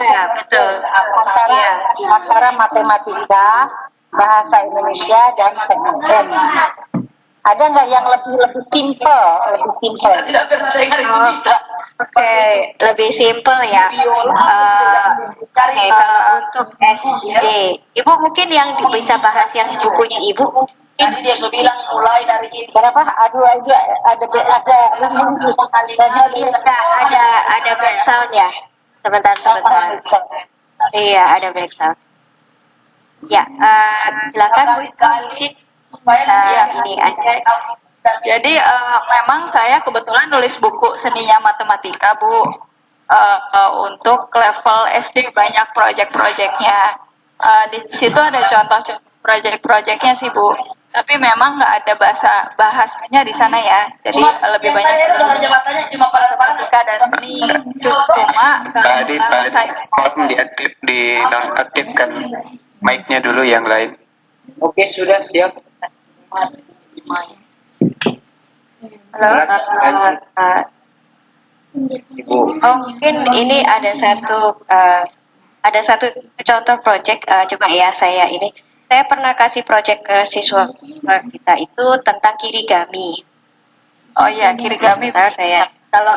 Ya, betul. Antara matematika, bahasa Indonesia dan PNM. Ada nggak yang lebih simple, Tidak pernah dengar itu kita. Oke, lebih simpel ya. Oke, kalau untuk SD, Ibu mungkin yang bisa bahas yang di bukunya Ibu mungkin Tadi dia sudah bilang mulai dari ini. berapa? Ada background ya. Sebentar. Iya, ada background. Ya, silakan Bu Ika, mungkin ini aja. Jadi memang saya kebetulan nulis buku seninya matematika, Bu. Untuk level SD banyak proyek-proyeknya. Di situ ada contoh-contoh proyek-proyeknya sih, Bu. Tapi memang nggak ada bahasanya di sana ya. Jadi lebih banyak cuma matematika dan seni. Cuma Tadi tolong dinonaktifkan mic-nya dulu yang lain. Oke, sudah siap. Halo. Ibu. Mungkin ini ada satu contoh project, coba ya saya pernah kasih project ke siswa kita itu tentang kirigami. Oh iya, kirigami. Kalau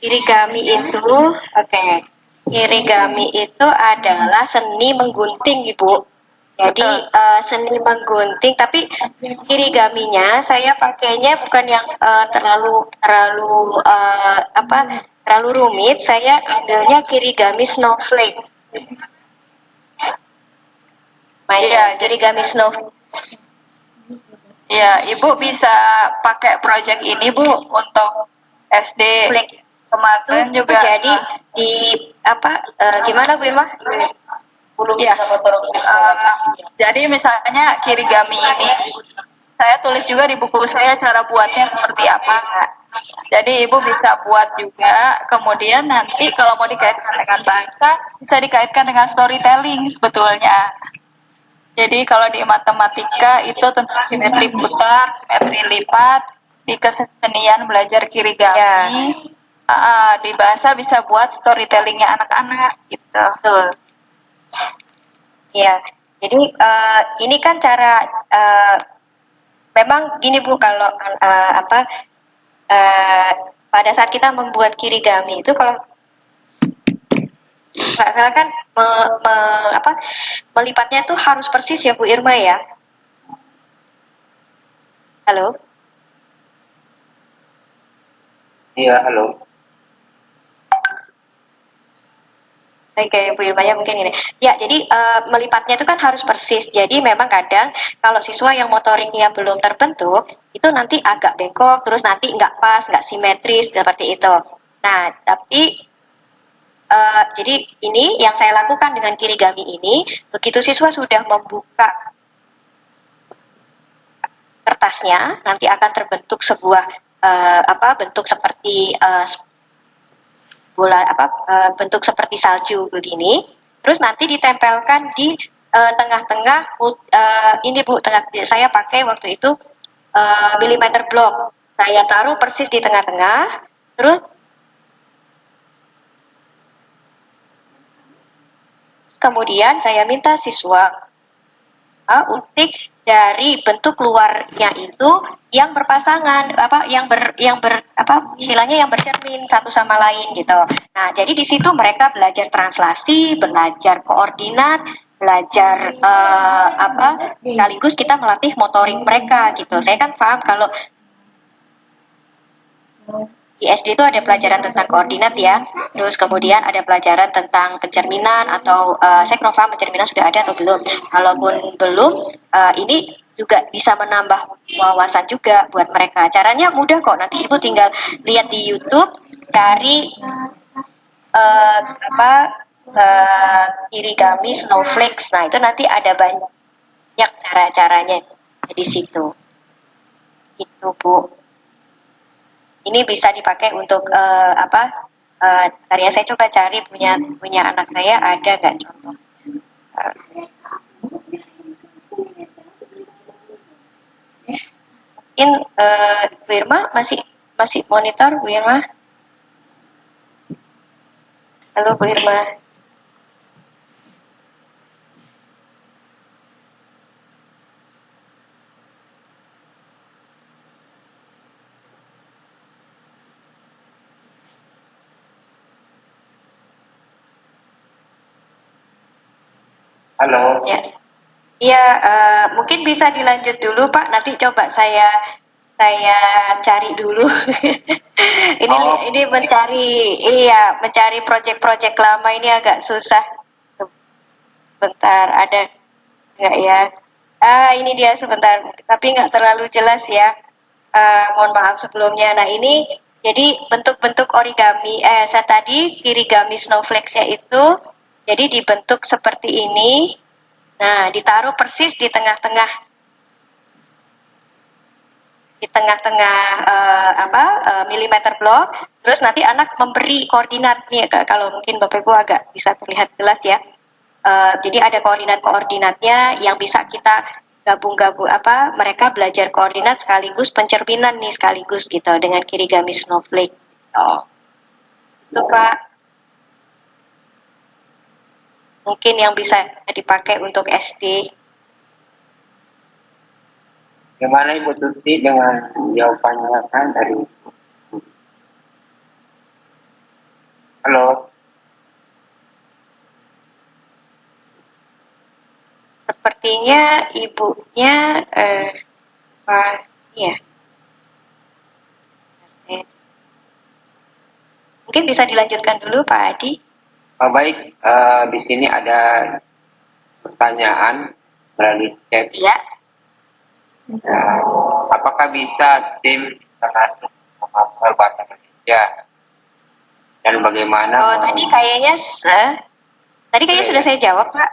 kirigami itu, kirigami itu adalah seni menggunting, Ibu. Jadi seni menggunting, tapi kirigaminya saya pakainya bukan yang terlalu rumit. Saya ambilnya kirigami snowflake. Iya, kirigami snowflake. Iya, Ibu bisa pakai project ini, Bu, untuk SD. Kemarin juga. Jadi di gimana Bu Irma? Ya, jadi misalnya kirigami ini, saya tulis juga di buku saya cara buatnya seperti apa. Jadi Ibu bisa buat juga, kemudian nanti kalau mau dikaitkan dengan bahasa, bisa dikaitkan dengan storytelling sebetulnya. Jadi kalau di matematika itu tentang simetri putar, simetri lipat, di kesenian belajar kirigami, di bahasa bisa buat storytellingnya anak-anak gitu. Betul. Ya, jadi ini kan cara memang gini Bu, kalau pada saat kita membuat kirigami itu kalau nggak salah kan melipatnya itu harus persis ya Bu Irma ya. Halo. Iya, halo. Kayak Bu Irmanya mungkin ini. Ya, jadi melipatnya itu kan harus persis. Jadi memang kadang kalau siswa yang motoriknya belum terbentuk, itu nanti agak bengkok, terus nanti nggak pas, nggak simetris, seperti itu. Nah, tapi jadi ini yang saya lakukan dengan kirigami ini, begitu siswa sudah membuka kertasnya, nanti akan terbentuk sebuah bentuk seperti bentuk seperti salju begini, terus nanti ditempelkan di tengah-tengah ini Bu, saya pakai waktu itu milimeter block, saya taruh persis di tengah-tengah, terus kemudian saya minta siswa utik dari bentuk luarnya itu yang berpasangan, istilahnya yang bercermin satu sama lain gitu. Nah, jadi di situ mereka belajar translasi, belajar koordinat, belajar sekaligus kita melatih motorik mereka gitu. Saya kan paham kalau di SD itu ada pelajaran tentang koordinat ya, terus kemudian ada pelajaran tentang pencerminan atau saya kurang paham pencerminan sudah ada atau belum. Kalaupun belum, ini juga bisa menambah wawasan juga buat mereka. Caranya mudah kok, nanti Ibu tinggal lihat di YouTube, cari kirigami snowflakes. Nah itu nanti ada banyak cara-caranya di situ. Itu Bu. Ini bisa dipakai untuk karya saya coba cari punya anak saya ada nggak contoh. Mungkin Bu Irma masih monitor Bu Irma? Halo Bu Irma. Halo. Ya. Iya, mungkin bisa dilanjut dulu Pak. Nanti coba saya cari dulu. Ini mencari proyek-proyek lama ini agak susah. Sebentar, ada nggak ya? Ini dia sebentar, tapi nggak terlalu jelas ya. Mohon maaf sebelumnya. Nah ini jadi bentuk-bentuk origami. Saya tadi kirigami snowflakes-nya itu jadi dibentuk seperti ini. Nah ditaruh persis di tengah-tengah milimeter block, terus nanti anak memberi koordinat nih, kalau mungkin Bapak Ibu agak bisa terlihat jelas ya. Jadi ada koordinat-koordinatnya yang bisa kita gabung-gabung mereka belajar koordinat sekaligus pencerminan nih sekaligus gitu dengan kirigami snowflake. Itu Pak. Mungkin yang bisa dipakai untuk SD. Gimana Ibu Tuti dengan jawabannya kan dari Halo. Sepertinya ibunya ya. Mungkin bisa dilanjutkan dulu Pak Adi. Baik, di sini ada pertanyaan melalui chat. Ya. Apakah bisa STEM termasuk menghafal bahasa Indonesia? Dan bagaimana? Tadi kayaknya sudah saya jawab Pak.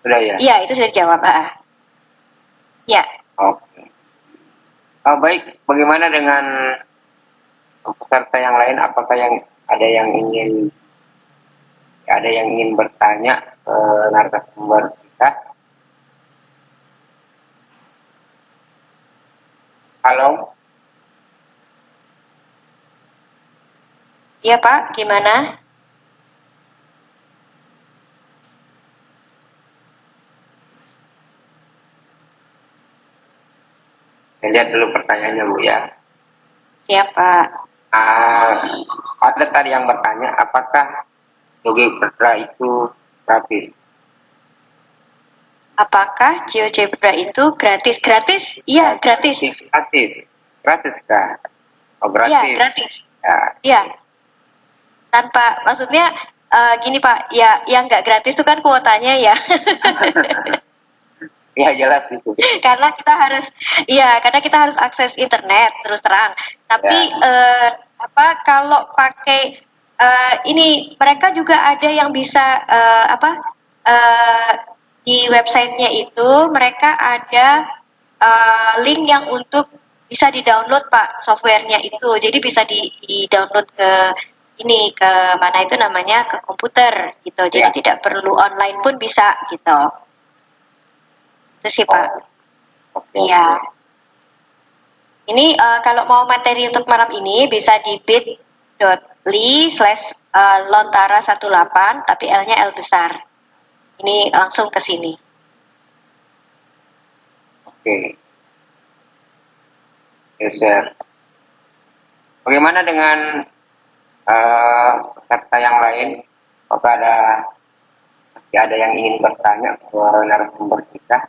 Sudah ya? Iya, itu sudah dijawab. Ya. Oke. Baik, bagaimana dengan peserta yang lain? Apakah ada yang ingin bertanya ke narasumber kita? Halo? Iya Pak, gimana? Saya lihat dulu pertanyaannya Bu ya. Siapa? Ada tadi yang bertanya, apakah GeoGebra itu gratis? Apakah GeoGebra itu gratis? Gratis? Iya, gratis. Gratis. Gratis kah? Oh, gratis. Iya, gratis. Ya. Iya. Tanpa, maksudnya gini Pak, ya yang nggak gratis itu kan kuotanya ya. Ya jelas itu. karena kita harus akses internet terus terang. Tapi kalau pakai ini mereka juga ada yang bisa di websitenya itu mereka ada link yang untuk bisa di-download Pak softwarenya itu. Jadi bisa di-download ke mana itu namanya, ke komputer gitu. Jadi tidak perlu online pun bisa gitu. Itu sih Pak. Iya. Ini kalau mau materi untuk malam ini bisa di bit.ly/lontara18 tapi L-nya L besar. Ini langsung ke sini. Oke. Geser. Bagaimana dengan peserta yang lain? Apakah masih ada yang ingin bertanya ke narasumber kita?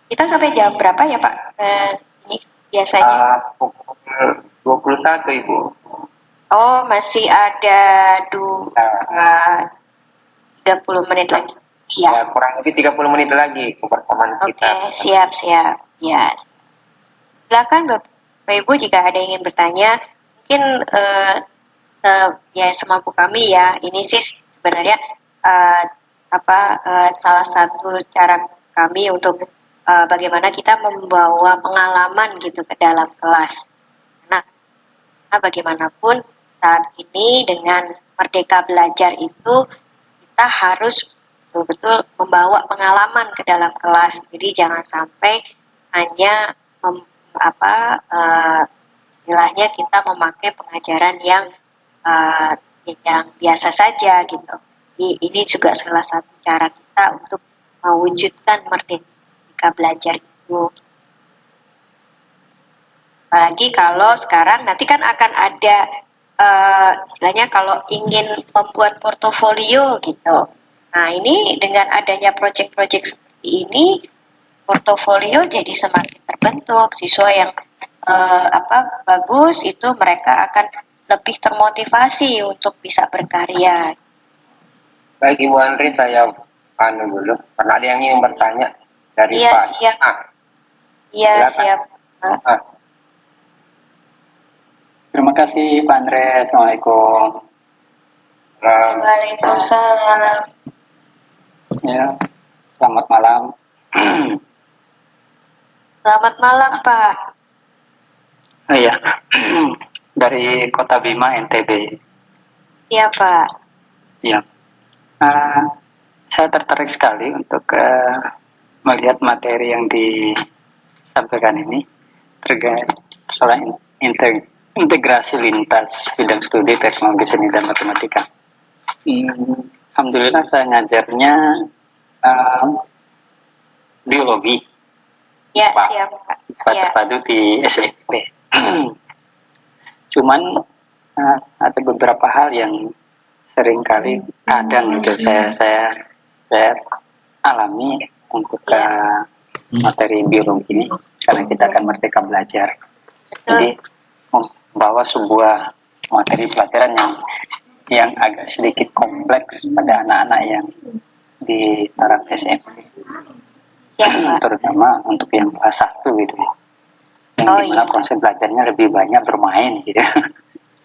Kita sampai jam berapa ya Pak? Ini biasanya. Pukul 21 Ibu. Oh, masih ada 30 menit lagi. Iya. Kurang lebih 30 menit lagi ke pertemuan kita. Oke, siap. Ya. Silakan Bapak. Bapak Ibu jika ada yang ingin bertanya, mungkin ya semampu kami ya. Ini sih sebenarnya salah satu cara kami untuk bagaimana kita membawa pengalaman gitu ke dalam kelas. Nah, bagaimanapun saat ini dengan Merdeka Belajar itu kita harus betul-betul membawa pengalaman ke dalam kelas. Jadi jangan sampai hanya istilahnya kita memakai pengajaran yang biasa saja gitu. Jadi ini juga salah satu cara kita untuk mewujudkan Merdeka Belajar itu. Apalagi kalau sekarang nanti kan akan ada istilahnya kalau ingin membuat portofolio gitu. Nah ini dengan adanya proyek-proyek seperti ini, portofolio jadi semakin terbentuk. Siswa yang bagus itu mereka akan lebih termotivasi untuk bisa berkarya. Baik Ibu Andri, saya dulu. Karena ada yang ingin bertanya dari Iya, Pak. siap. Iya, siap. Terima kasih Pak Andre. Assalamualaikum. Waalaikumsalam. Ya, selamat malam. Selamat malam Pak. Iya, dari Kota Bima, NTB. Iya Pak. Ya, saya tertarik sekali untuk melihat materi yang disampaikan ini terkait soal integrasi lintas bidang studi teknologi seni dan matematika. Alhamdulillah saya ngajarnya biologi. Ya, siap Pak. Terpadu di SMP. Cuman ada beberapa hal yang seringkali kadang gitu saya alami untuk materi biologi ini karena kita akan merdeka belajar. Jadi membawa sebuah materi pelajaran yang agak sedikit kompleks pada anak-anak yang di taraf SMP. Terutama untuk yang kelas 1 gitu ya. Yang dimana konsep belajarnya lebih banyak bermain gitu.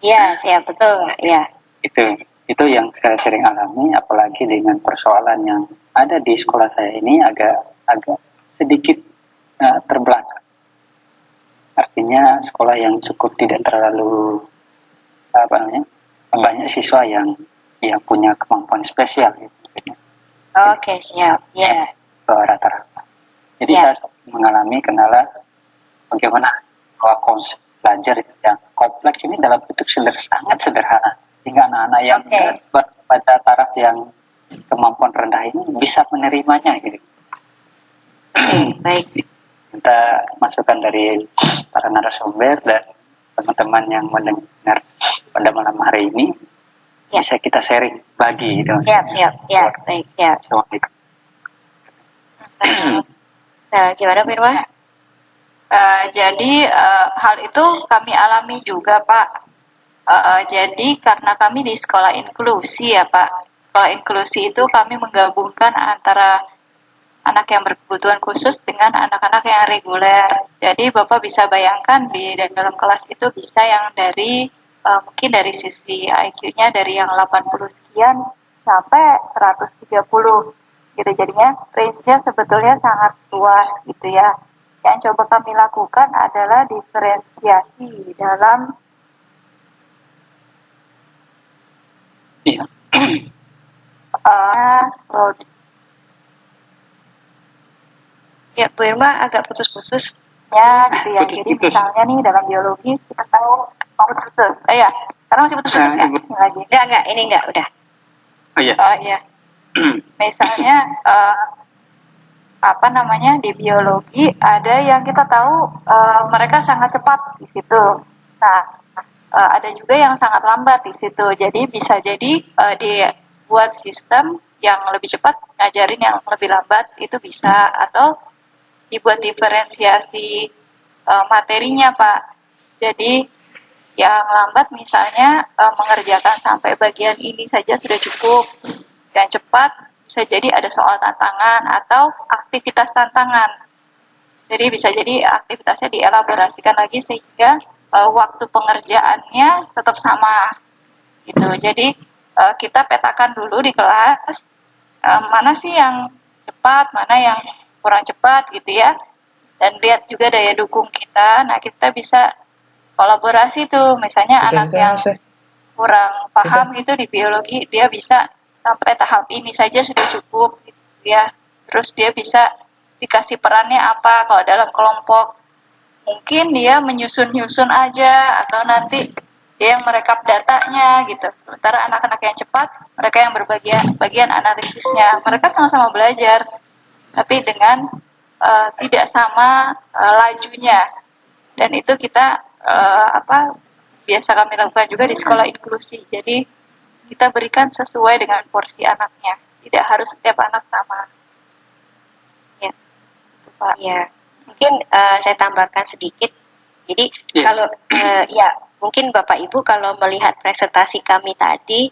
Iya, siap, betul. Ya. Itu yang saya sering alami, apalagi dengan persoalan yang ada di sekolah saya ini agak sedikit terbelakang. Artinya sekolah yang cukup tidak terlalu banyak siswa yang punya kemampuan spesial gitu. Oke, siap. Ya. Rata-rata. Jadi saya mengalami kendala bagaimana bahwa konsep belajar yang kompleks ini dalam bentuk sangat sederhana sehingga anak-anak yang pada taraf yang kemampuan rendah ini bisa menerimanya gitu. Baik. Kita masukan dari para narasumber dan teman-teman yang mendengar pada malam hari ini bisa kita sharing bagi gitu. Siap. Ya, baik, siap. Assalamualaikum. Nah, gimana Firma? Jadi hal itu kami alami juga Pak. Jadi karena kami di sekolah inklusi ya Pak. Sekolah inklusi itu kami menggabungkan antara anak yang berkebutuhan khusus dengan anak-anak yang reguler. Jadi Bapak bisa bayangkan di dalam kelas itu bisa yang dari mungkin dari sisi IQ-nya dari yang 80 sekian sampai 130 gitu. Jadinya range-nya sebetulnya sangat luas gitu ya. Yang coba kami lakukan adalah diferensiasi dalam ya Bu Irma agak putus-putus ya gitu ya. Jadi misalnya nih dalam biologi kita tahu putus-putus. Karena masih putus-putus ya? Lagi. Enggak, ini enggak, udah. Iya. Misalnya di biologi ada yang kita tahu mereka sangat cepat di situ. Nah, ada juga yang sangat lambat di situ. Jadi bisa jadi dibuat sistem yang lebih cepat ngajarin yang lebih lambat itu bisa, atau dibuat diferensiasi materinya Pak. Jadi yang lambat misalnya mengerjakan sampai bagian ini saja sudah cukup. Yang cepat bisa jadi ada soal tantangan atau aktivitas tantangan. Jadi bisa jadi aktivitasnya dielaborasikan lagi sehingga waktu pengerjaannya tetap sama gitu. Jadi kita petakan dulu di kelas mana sih yang cepat, mana yang kurang cepat gitu ya. Dan lihat juga daya dukung kita. Nah, kita bisa kolaborasi tuh, misalnya anak yang kurang paham gitu di biologi, dia bisa sampai tahap ini saja sudah cukup gitu ya. Terus dia bisa dikasih perannya apa kalau dalam kelompok. Mungkin dia menyusun-nyusun aja atau nanti dia yang merekap datanya gitu. Sementara anak-anak yang cepat, mereka yang bagian analisisnya. Mereka sama-sama belajar, tapi dengan tidak sama lajunya. Dan itu kita biasa kami lakukan juga di sekolah inklusi. Jadi kita berikan sesuai dengan porsi anaknya. Tidak harus setiap anak sama. Ya, itu Pak. Ya. Mungkin saya tambahkan sedikit. Jadi kalau ya mungkin Bapak Ibu kalau melihat presentasi kami tadi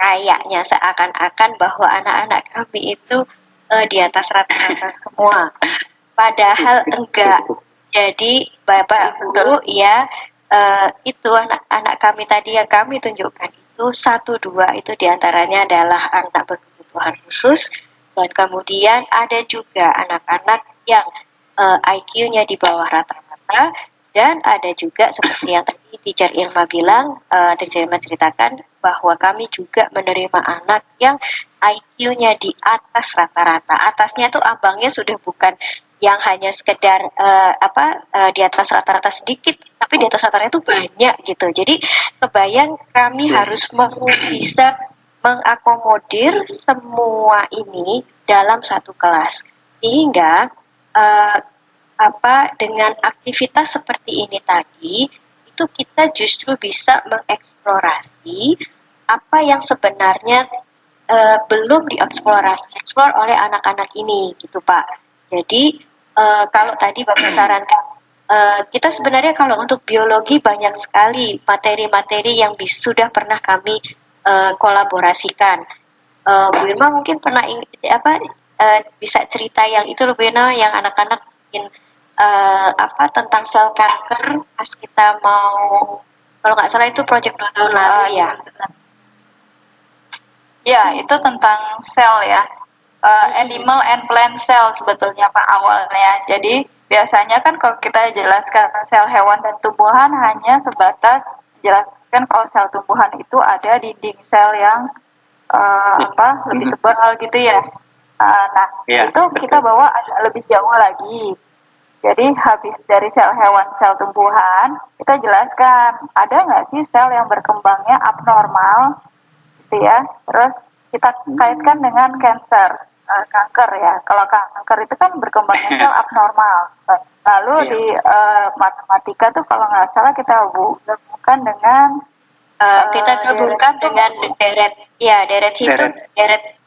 kayaknya seakan-akan bahwa anak-anak kami itu di atas rata-rata semua. Padahal enggak. Jadi Bapak Ibu ya itu anak-anak kami tadi yang kami tunjukkan itu 1-2 itu diantaranya adalah anak berkebutuhan khusus, dan kemudian ada juga anak-anak yang IQ-nya di bawah rata-rata, dan ada juga seperti yang tadi Teacher Irma bilang, Teacher Irma ceritakan bahwa kami juga menerima anak yang IQ-nya di atas rata-rata. Atasnya tuh ambangnya sudah bukan yang hanya sekedar di atas rata-rata sedikit, tapi di atas rata-rata itu banyak gitu. Jadi kebayang kami harus bisa mengakomodir semua ini dalam satu kelas, sehingga dengan aktivitas seperti ini tadi itu kita justru bisa mengeksplorasi apa yang sebenarnya belum dieksplor oleh anak-anak ini gitu Pak. Jadi kalau tadi Bapak sarankan kita sebenarnya kalau untuk biologi banyak sekali materi-materi yang sudah pernah kami kolaborasikan. Bu Irma mungkin pernah bisa cerita yang itu Bu Irma yang anak-anak mungkin tentang sel kanker pas kita mau, kalau nggak salah itu proyek 2 tahun lalu ya. Ya, itu tentang sel ya. Animal and plant cell sebetulnya Pak awalnya. Jadi biasanya kan kalau kita jelaskan sel hewan dan tumbuhan hanya sebatas jelaskan kalau sel tumbuhan itu ada dinding sel yang lebih tebal gitu ya. Itu kita bawa agak lebih jauh lagi. Jadi habis dari sel hewan, sel tumbuhan, kita jelaskan ada nggak sih sel yang berkembangnya abnormal, gitu ya. Terus kita kaitkan dengan kanker ya. Kalau kanker itu kan berkembangnya sel abnormal. Lalu di matematika tuh kalau nggak salah kita gabungkan dengan kita gabungkan dengan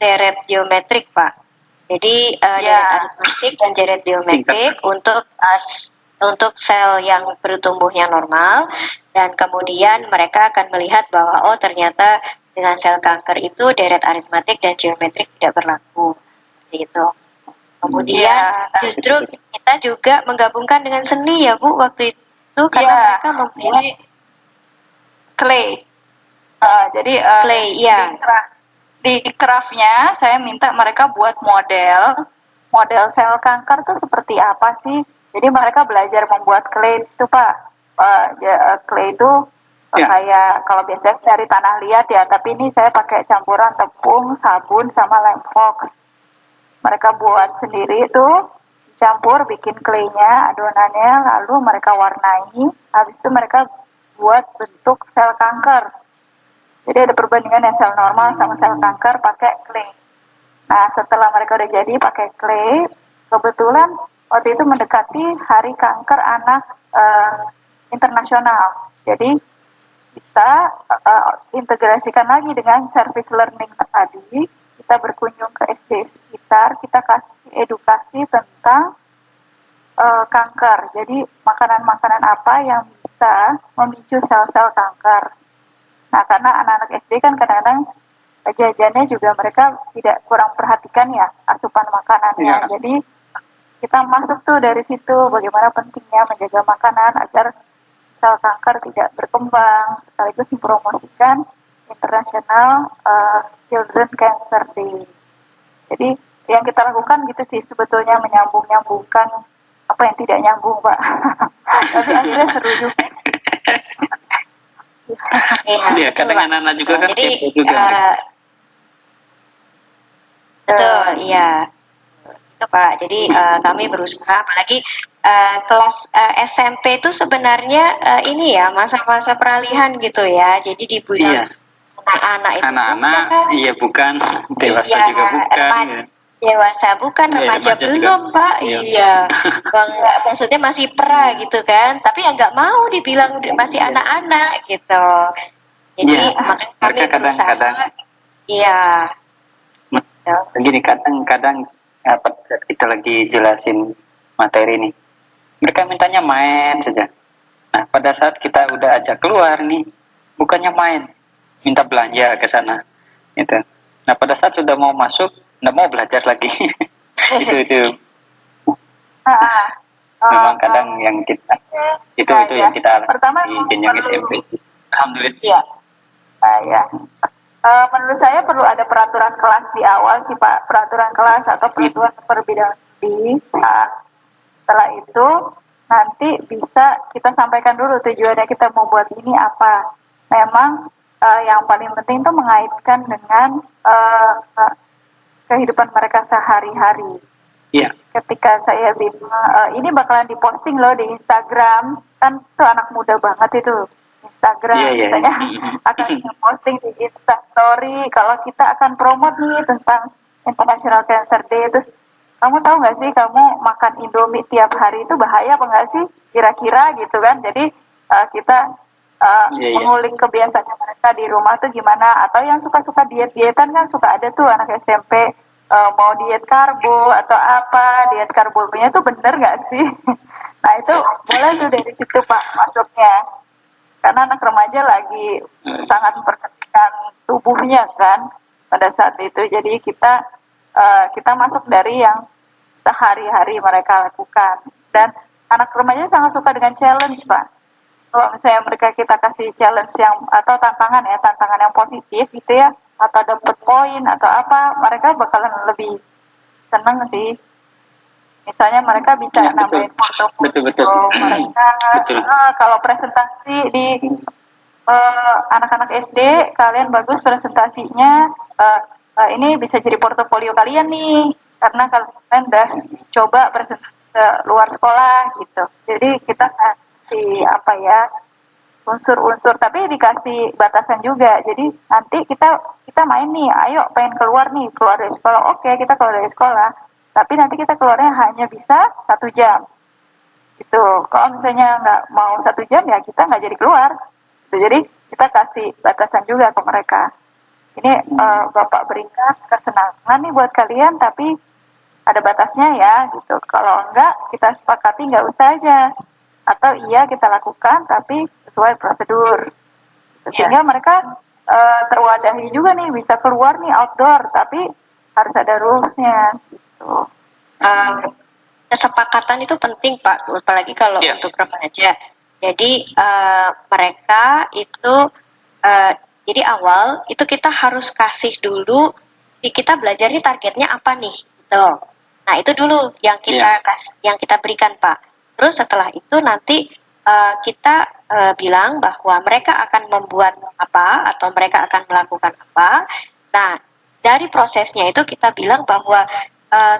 deret geometrik Pak. Jadi deret aritmatik dan deret geometrik untuk sel yang bertumbuhnya normal, dan kemudian mereka akan melihat bahwa ternyata dengan sel kanker itu deret aritmatik dan geometrik tidak berlaku seperti itu. Kemudian justru kita juga menggabungkan dengan seni ya Bu waktu itu karena mereka membuat clay. Clay ya. Di craftnya saya minta mereka buat model sel kanker tuh seperti apa sih. Jadi mereka belajar membuat clay itu Pak. Clay itu kayak kalau biasanya dari tanah liat ya, tapi ini saya pakai campuran tepung, sabun sama lem fox. Mereka buat sendiri tuh, campur bikin claynya, adonannya, lalu mereka warnai. Habis itu mereka buat bentuk sel kanker. Jadi ada perbandingan yang sel normal sama sel kanker pakai clay. Nah setelah mereka udah jadi pakai clay, kebetulan waktu itu mendekati Hari Kanker Anak Internasional. Jadi kita integrasikan lagi dengan service learning tadi. Kita berkunjung ke SD sekitar, kita kasih edukasi tentang kanker. Jadi makanan-makanan apa yang bisa memicu sel-sel kanker. Nah, karena anak-anak SD kan kadang-kadang jajannya juga mereka kurang perhatikan ya asupan makanannya. Jadi kita masuk tuh dari situ bagaimana pentingnya menjaga makanan agar sel kanker tidak berkembang, sekaligus mempromosikan International Children Cancer Day. Jadi yang kita lakukan gitu sih sebetulnya menyambung-nyambungkan apa yang tidak nyambung, Pak. Tapi akhirnya seru juga. Iya, kadang anak-anak juga kan Jadi kepo juga. betul, iya. Itu Pak. Jadi kami berusaha, apalagi kelas SMP itu sebenarnya ini ya masa-masa peralihan gitu ya. Jadi dibilang Iya. anak-anak itu Anak-anak, bukan. iya bukan, dewasa Iya, juga bukan. Ya. dewasa bukan, Iya, remaja remaja belum juga. Pak. Iya. Iya, Bang, maksudnya masih pra gitu kan. Tapi ya nggak mau dibilang masih anak-anak gitu. Jadi Iya, makanya kami mereka berusaha. kadang-kadang Iya. begini, kadang-kadang apa kita lagi jelasin materi nih, mereka mintanya main saja. Nah, pada saat kita udah ajak keluar nih, bukannya main, minta belanja ke sana, gitu. Nah, pada saat sudah mau masuk, nggak mau belajar lagi. itu memang kadang yang kita itu yang kita alami Pertama di jenjang SMP. Alhamdulillah. Iya. Ya. Menurut saya perlu ada peraturan kelas di awal sih Pak, peraturan kelas atau peraturan perbedaan studi. Setelah itu nanti bisa kita sampaikan dulu tujuannya kita mau buat ini apa. Memang yang paling penting itu mengaitkan dengan kehidupan mereka sehari-hari. Iya. Ketika saya bilang ini bakalan diposting loh di Instagram, kan tuh anak muda banget itu. Instagram Iya. misalnya akan posting di Instastory kalau kita akan promote nih tentang International Cancer Day. Terus kamu tahu nggak sih kamu makan Indomie tiap hari itu bahaya apa nggak sih kira-kira gitu kan. Jadi kita mengulik kebiasaan mereka di rumah tuh gimana, atau yang suka-suka diet-dietan kan suka ada tuh anak SMP mau diet karbo atau apa, diet karbonya tuh bener nggak sih? Nah itu boleh tuh dari situ Pak masuknya. Karena anak remaja lagi sangat memperhatikan tubuhnya kan pada saat itu. Jadi kita masuk dari yang sehari-hari mereka lakukan. Dan anak remaja sangat suka dengan challenge, Pak. Kalau misalnya mereka kita kasih challenge yang atau tantangan yang positif gitu ya, atau dapat poin atau apa, mereka bakalan lebih seneng sih. Misalnya mereka bisa Ya, nambahin betul. mereka. Betul. Kalau presentasi di anak-anak SD, kalian bagus presentasinya. Ini bisa jadi portofolio kalian nih, karena kalian udah coba presentasi ke luar sekolah gitu. Jadi kita kasih unsur-unsur, tapi dikasih batasan juga. Jadi nanti kita main nih, ayo pengen keluar dari sekolah. Oke, kita keluar dari sekolah. Tapi nanti kita keluarnya hanya bisa 1 jam. Gitu. Kalau misalnya nggak mau 1 jam ya kita nggak jadi keluar. Gitu. Jadi kita kasih batasan juga ke mereka. Ini Bapak berikan kesenangan nih buat kalian, tapi ada batasnya ya gitu. Kalau enggak kita sepakati nggak usah aja. Atau iya kita lakukan tapi sesuai prosedur. Gitu. Sehingga mereka terwadahi juga nih, bisa keluar nih outdoor, tapi harus ada rules-nya. Kesepakatan itu penting Pak, apalagi kalau untuk remaja. Jadi mereka itu jadi awal itu kita harus kasih dulu, kita belajar nih targetnya apa nih, gitu. Nah itu dulu yang kita yang kita berikan Pak. Terus setelah itu nanti kita bilang bahwa mereka akan membuat apa atau mereka akan melakukan apa. Nah dari prosesnya itu kita bilang bahwa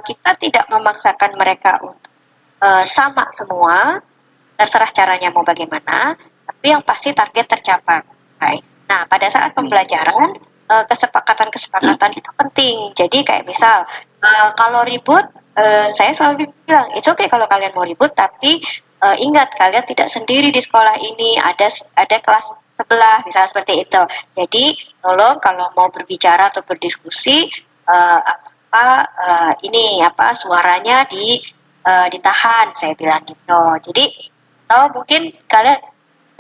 kita tidak memaksakan mereka untuk sama semua, terserah caranya mau bagaimana, tapi yang pasti target tercapai. Nah, pada saat pembelajaran, kesepakatan-kesepakatan itu penting. Jadi kayak misal, kalau ribut, saya selalu bilang, it's okay kalau kalian mau ribut, tapi ingat kalian tidak sendiri di sekolah ini, ada kelas sebelah, misalnya seperti itu. Jadi, tolong kalau mau berbicara atau berdiskusi, suaranya ditahan, saya bilang gitu. Jadi mungkin kalian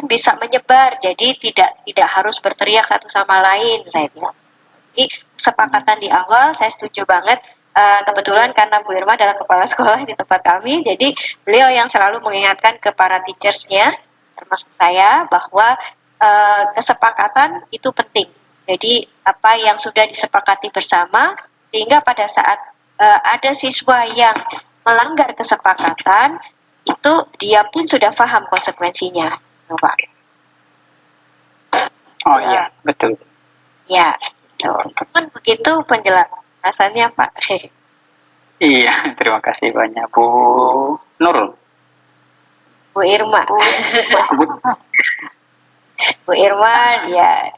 bisa menyebar, jadi tidak harus berteriak satu sama lain, saya bilang. Jadi kesepakatan di awal saya setuju banget, kebetulan karena Bu Irma adalah kepala sekolah di tempat kami, jadi beliau yang selalu mengingatkan ke para teachers-nya, termasuk saya, bahwa kesepakatan itu penting. Jadi apa yang sudah disepakati bersama, sehingga pada saat ada siswa yang melanggar kesepakatan, itu dia pun sudah paham konsekuensinya, Pak. Oh iya, betul. Ya, kan begitu penjelasannya, Pak. Iya, terima kasih banyak Bu Nurul. Bu Irma. Bu Irma, dia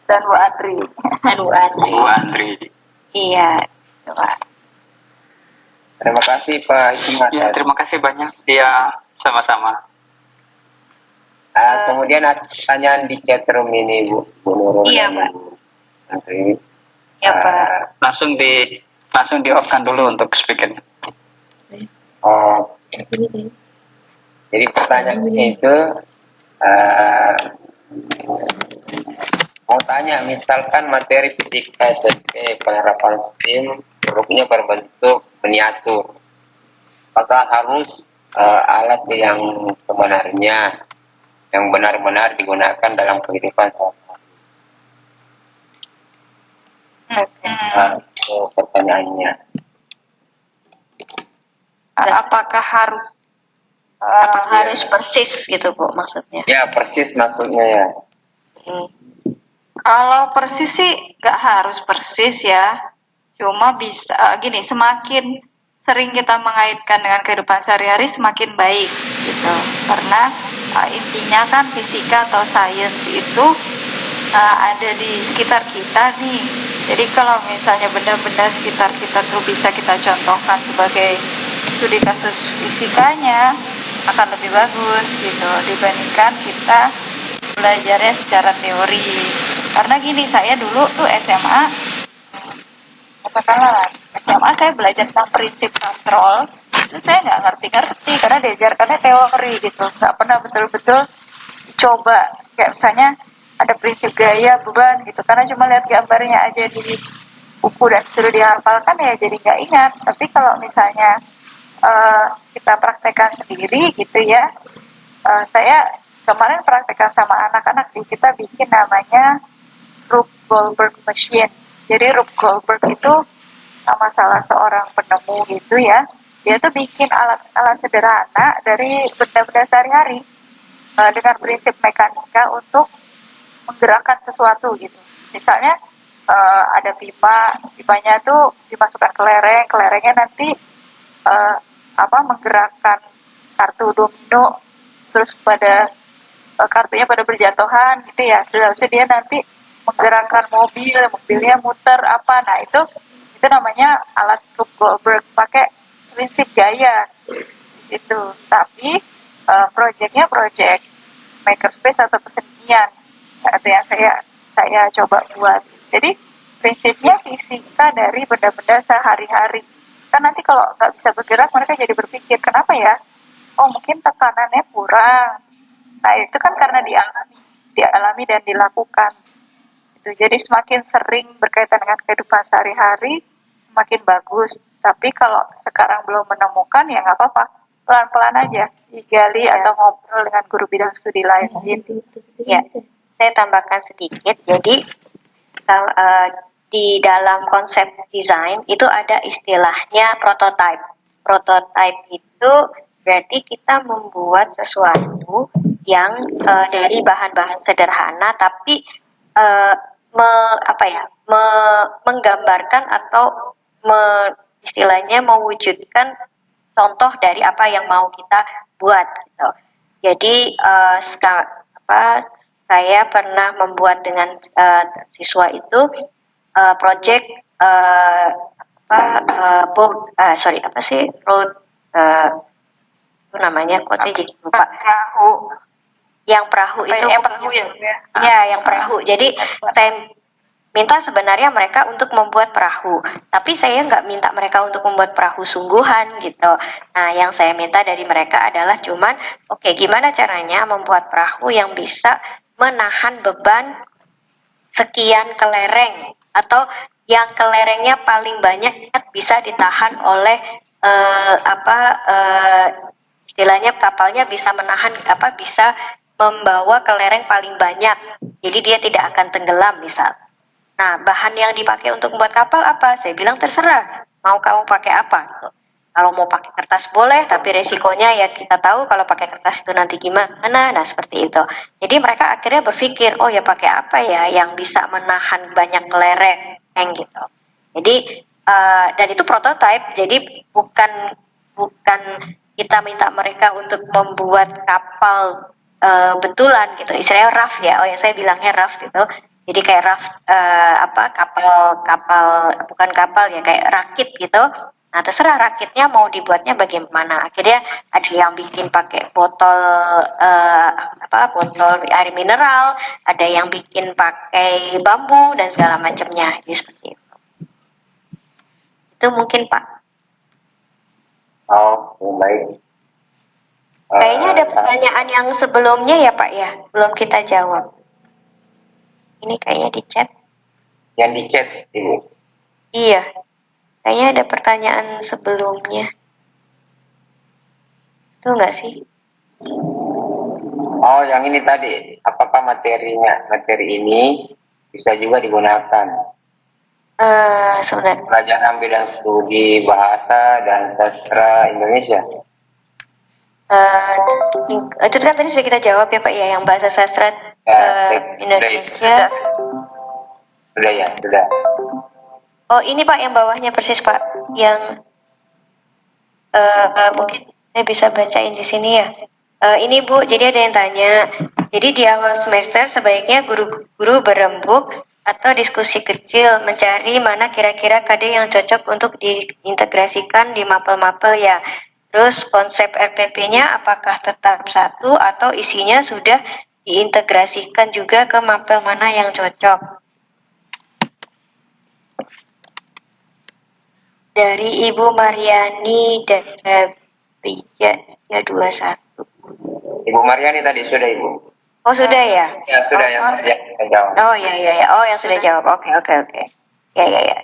Dan Bu Adri. dan Bu Andri. Bu Andri. Iya, Pak. Terima kasih Pak Hikmat. Ya, terima kasih banyak. Iya, sama-sama. Kemudian ada pertanyaan di chat room ini Bu Nurul. Iya, dan Pak. Bu Andri. Ya, Pak. Langsung di off-kan dulu untuk speakernya. Oh, jadi pertanyaannya itu mau tanya, misalkan materi fisika SMP penerapan STEM produknya berbentuk miniatur, apakah harus alat yang sebenarnya yang benar-benar digunakan dalam kehidupan itu pertanyaannya. Apakah harus Harus persis gitu, Bu, maksudnya. Ya persis maksudnya ya. Kalau persis sih nggak harus persis ya, cuma bisa gini, semakin sering kita mengaitkan dengan kehidupan sehari-hari semakin baik gitu, karena intinya kan fisika atau sains itu ada di sekitar kita nih. Jadi kalau misalnya benda-benda sekitar kita tuh bisa kita contohkan sebagai studi kasus fisikanya, akan lebih bagus gitu dibandingkan kita belajarnya secara teori. Karena gini, saya dulu tuh SMA, katakanlah SMA saya belajar tentang prinsip kontrol, itu saya nggak ngerti-ngerti karena diajarkannya teori gitu, nggak pernah betul-betul coba. Kayak misalnya ada prinsip gaya beban gitu, karena cuma lihat gambarnya aja di buku dan suruh dihafalkan ya jadi nggak ingat. Tapi kalau misalnya kita praktekkan sendiri gitu ya, saya kemarin praktekkan sama anak-anak sih, kita bikin namanya Rube Goldberg Machine. Jadi Rube Goldberg itu sama salah seorang penemu gitu ya, dia tuh bikin alat-alat sederhana dari benda-benda sehari-hari dengan prinsip mekanika untuk menggerakkan sesuatu gitu. Misalnya ada pipanya tuh dimasukkan kelerengnya nanti menggerakkan kartu domino, terus pada kartunya pada berjatuhan gitu ya, terus dia nanti menggerakkan mobilnya muter apa. Nah itu namanya alat Rube Goldberg, pakai prinsip gaya di situ. Tapi proyeknya proyek makerspace atau kesenian, itu yang saya coba buat. Jadi prinsipnya fisika dari benda-benda sehari-hari. Kan nanti kalau nggak bisa bergerak, mereka jadi berpikir, kenapa ya? Oh mungkin tekanannya kurang. Nah itu kan karena dialami dan dilakukan. Jadi semakin sering berkaitan dengan kehidupan sehari-hari, semakin bagus. Tapi kalau sekarang belum menemukan, ya nggak apa-apa. Pelan-pelan aja, digali atau ngobrol dengan guru bidang studi lain. Ya, saya tambahkan sedikit. Jadi di dalam konsep desain itu ada istilahnya prototype. Prototype itu berarti kita membuat sesuatu yang dari bahan-bahan sederhana, tapi menggambarkan atau istilahnya mewujudkan contoh dari apa yang mau kita buat gitu. Jadi saya pernah membuat dengan siswa itu project road itu namanya kok saya jadi lupa. Yang perahu itu yang perahu ya. Ya, yang perahu. Jadi saya minta sebenarnya mereka untuk membuat perahu, tapi saya nggak minta mereka untuk membuat perahu sungguhan gitu. Nah, yang saya minta dari mereka adalah cuman, gimana caranya membuat perahu yang bisa menahan beban sekian kelereng, atau yang kelerengnya paling banyak bisa ditahan oleh istilahnya kapalnya bisa menahan bisa membawa kelereng paling banyak. Jadi dia tidak akan tenggelam misal. Nah, bahan yang dipakai untuk membuat kapal apa? Saya bilang terserah. Mau kamu pakai apa? Gitu. Kalau mau pakai kertas boleh, tapi resikonya ya kita tahu kalau pakai kertas itu nanti gimana. Nah, seperti itu. Jadi mereka akhirnya berpikir, oh ya pakai apa ya yang bisa menahan banyak kelereng gitu. Jadi dan itu prototipe. Jadi bukan kita minta mereka untuk membuat kapal betulan gitu. Istilahnya raft ya. Oh ya saya bilangnya raft gitu. Jadi kayak raft kapal bukan kapal ya kayak rakit gitu. Nah terserah rakitnya mau dibuatnya bagaimana. Akhirnya ada yang bikin pakai botol botol air mineral, ada yang bikin pakai bambu dan segala macamnya. Jadi seperti itu. Itu mungkin Pak. Oh, baik. Kayaknya ada pertanyaan yang sebelumnya ya Pak ya, belum kita jawab. Ini kayaknya di chat. Yang di chat, Ibu. Iya, kayaknya ada pertanyaan sebelumnya. Itu enggak sih? Oh, yang ini tadi, apakah materi ini bisa juga digunakan? Sebenarnya. Pelajaran bidang studi bahasa dan sastra Indonesia. Itu kan tadi sudah kita jawab ya Pak ya, yang bahasa sastra Indonesia. Sudah. Oh ini Pak yang bawahnya persis Pak, yang mungkin saya bisa bacain di sini ya. Ini Bu, jadi ada yang tanya. Jadi di awal semester sebaiknya guru-guru berembuk atau diskusi kecil mencari mana kira-kira KD yang cocok untuk diintegrasikan di mapel-mapel ya. Terus konsep RPP-nya apakah tetap satu atau isinya sudah diintegrasikan juga ke mapel mana yang cocok? Dari Ibu Mariani dan Bija 21. Ibu Mariani tadi sudah Ibu. Oh sudah ya? Ya sudah yang saya jawab. Oh ya. Oh yang sudah jawab. Oke. Ya.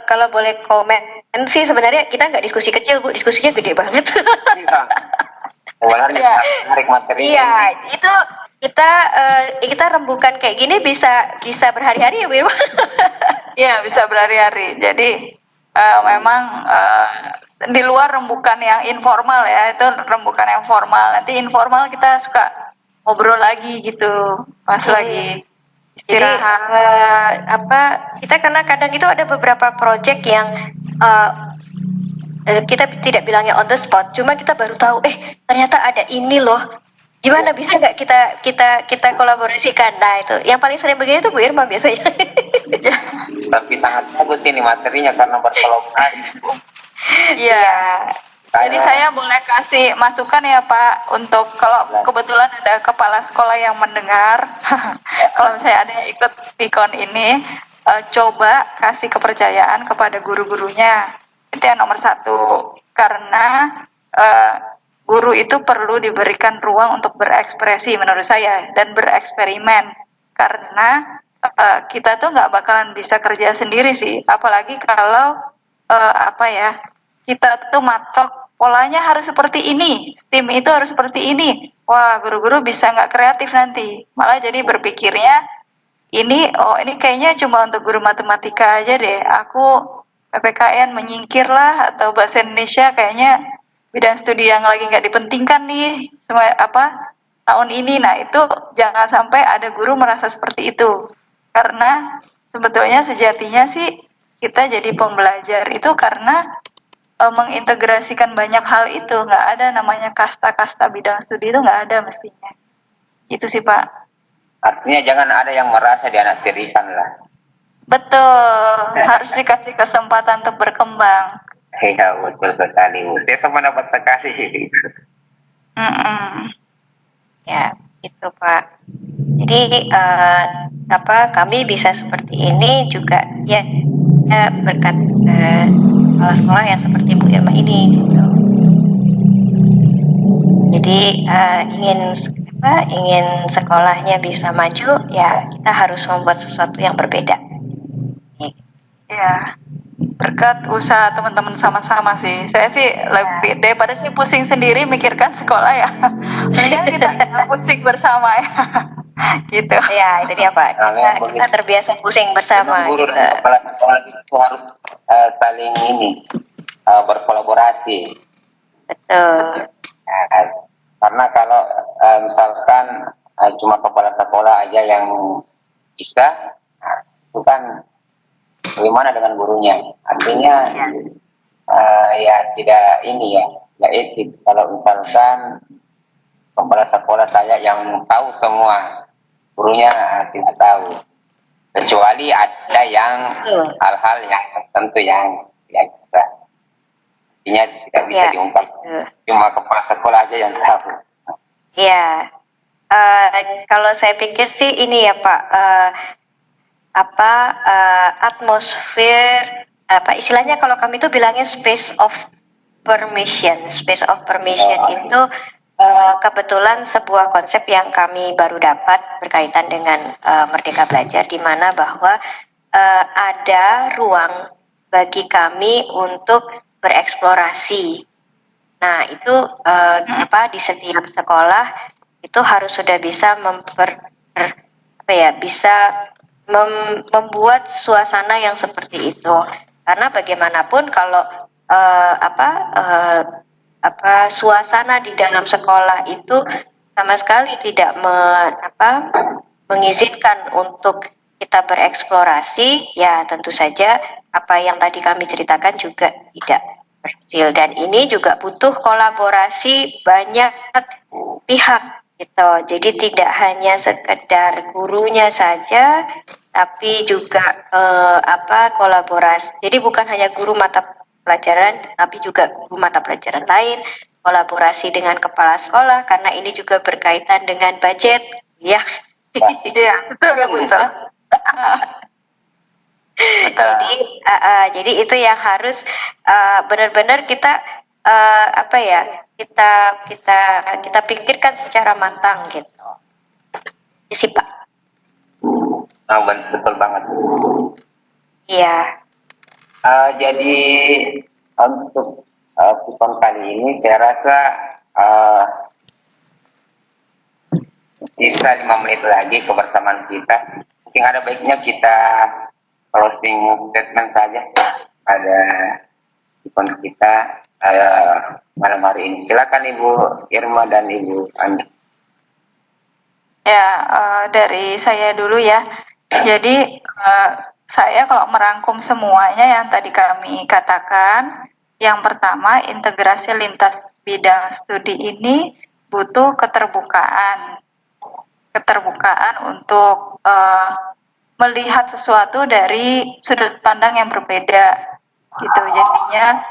Kalau boleh komen sih sebenarnya kita nggak diskusi kecil Bu, diskusinya gede banget. Menarik materi. Iya, itu kita rembukan kayak gini bisa berhari-hari ya Bu Irma? Iya bisa berhari-hari. Jadi memang di luar rembukan yang informal ya, itu rembukan yang formal. Nanti informal kita suka ngobrol lagi gitu, pas lagi istirahat. Jadi kita karena kadang itu ada beberapa project yang kita tidak bilangnya on the spot, cuma kita baru tahu ternyata ada ini loh. Gimana bisa nggak kita kolaborasikan? Nah itu yang paling sering begini tuh Bu Irma biasanya. Tapi sangat bagus ini materinya karena berkolaborasi. Iya. Jadi saya boleh kasih masukan ya Pak, untuk kalau kebetulan ada kepala sekolah yang mendengar, kalau saya ada yang ikut Pikon ini, coba kasih kepercayaan kepada guru-gurunya. Itu yang nomor satu. Karena guru itu perlu diberikan ruang untuk berekspresi menurut saya dan bereksperimen. Karena kita tuh nggak bakalan bisa kerja sendiri sih, apalagi kalau kita tuh matok polanya harus seperti ini, STEAM itu harus seperti ini. Wah, guru-guru bisa nggak kreatif nanti. Malah jadi berpikirnya, ini kayaknya cuma untuk guru matematika aja deh. Aku PPKN menyingkir lah, atau bahasa Indonesia kayaknya bidang studi yang lagi nggak dipentingkan nih, tahun ini. Nah, itu jangan sampai ada guru merasa seperti itu. Karena sebetulnya sejatinya sih kita jadi pembelajar itu karena mengintegrasikan banyak hal itu. Nggak ada namanya kasta-kasta bidang studi, itu nggak ada mestinya. Itu sih Pak. Artinya jangan ada yang merasa dianaktirikan lah. Betul, harus dikasih kesempatan untuk berkembang. Iya betul sekali. Saya sama dapat sekali. Ya itu Pak. Jadi kami bisa seperti ini juga ya berkat kepala sekolah yang seperti Bu Irma ini gitu. Jadi ingin sekolahnya bisa maju ya kita harus membuat sesuatu yang berbeda. Gitu. ya. Berkat usaha teman-teman sama-sama sih. Saya sih lebih daripada sih pusing sendiri mikirkan sekolah ya. Mendingan kita pusing bersama ya. Gitu. Ya, itu dia Pak. Kita terbiasa pusing bersama. Guru Gitu. dan kepala sekolah itu harus saling berkolaborasi. Betul. Karena kalau misalkan cuma kepala sekolah aja yang bisa, itu kan bagaimana dengan gurunya? Artinya ya tidak ini ya, tidak etis kalau misalkan kepala sekolah saya yang tahu semua, gurunya tidak tahu. Kecuali ada yang hal-hal yang tertentu yang bisa. Artinya tidak bisa diungkap. Cuma kepala sekolah aja yang tahu. Ya, kalau saya pikir sih ini ya Pak, atmosfer, istilahnya kalau kami itu bilangnya space of permission. Space of permission itu kebetulan sebuah konsep yang kami baru dapat berkaitan dengan Merdeka Belajar, di mana bahwa ada ruang bagi kami untuk bereksplorasi. Nah, itu di setiap sekolah itu harus sudah bisa membuat suasana yang seperti itu. Karena bagaimanapun kalau suasana di dalam sekolah itu sama sekali tidak mengizinkan untuk kita bereksplorasi, ya tentu saja apa yang tadi kami ceritakan juga tidak berhasil. Dan ini juga butuh kolaborasi banyak pihak gitu. Jadi tidak hanya sekedar gurunya saja, tapi juga kolaborasi. Jadi bukan hanya guru mata pelajaran, tapi juga guru mata pelajaran lain, kolaborasi dengan kepala sekolah, karena ini juga berkaitan dengan budget, ya. Iya, betul. Jadi itu yang harus benar-benar kita kita pikirkan secara matang gitu. Itu sih Pak. Betul banget. Iya. Jadi untuk kupon kali ini saya rasa sisa 5 menit lagi kebersamaan kita. Mungkin ada baiknya kita closing statement saja pada kupon kita malam hari ini. Silakan Ibu Irma dan Ibu Andi. Ya, dari saya dulu ya. Jadi saya kalau merangkum semuanya yang tadi kami katakan, yang pertama integrasi lintas bidang studi ini butuh keterbukaan untuk melihat sesuatu dari sudut pandang yang berbeda gitu. Jadinya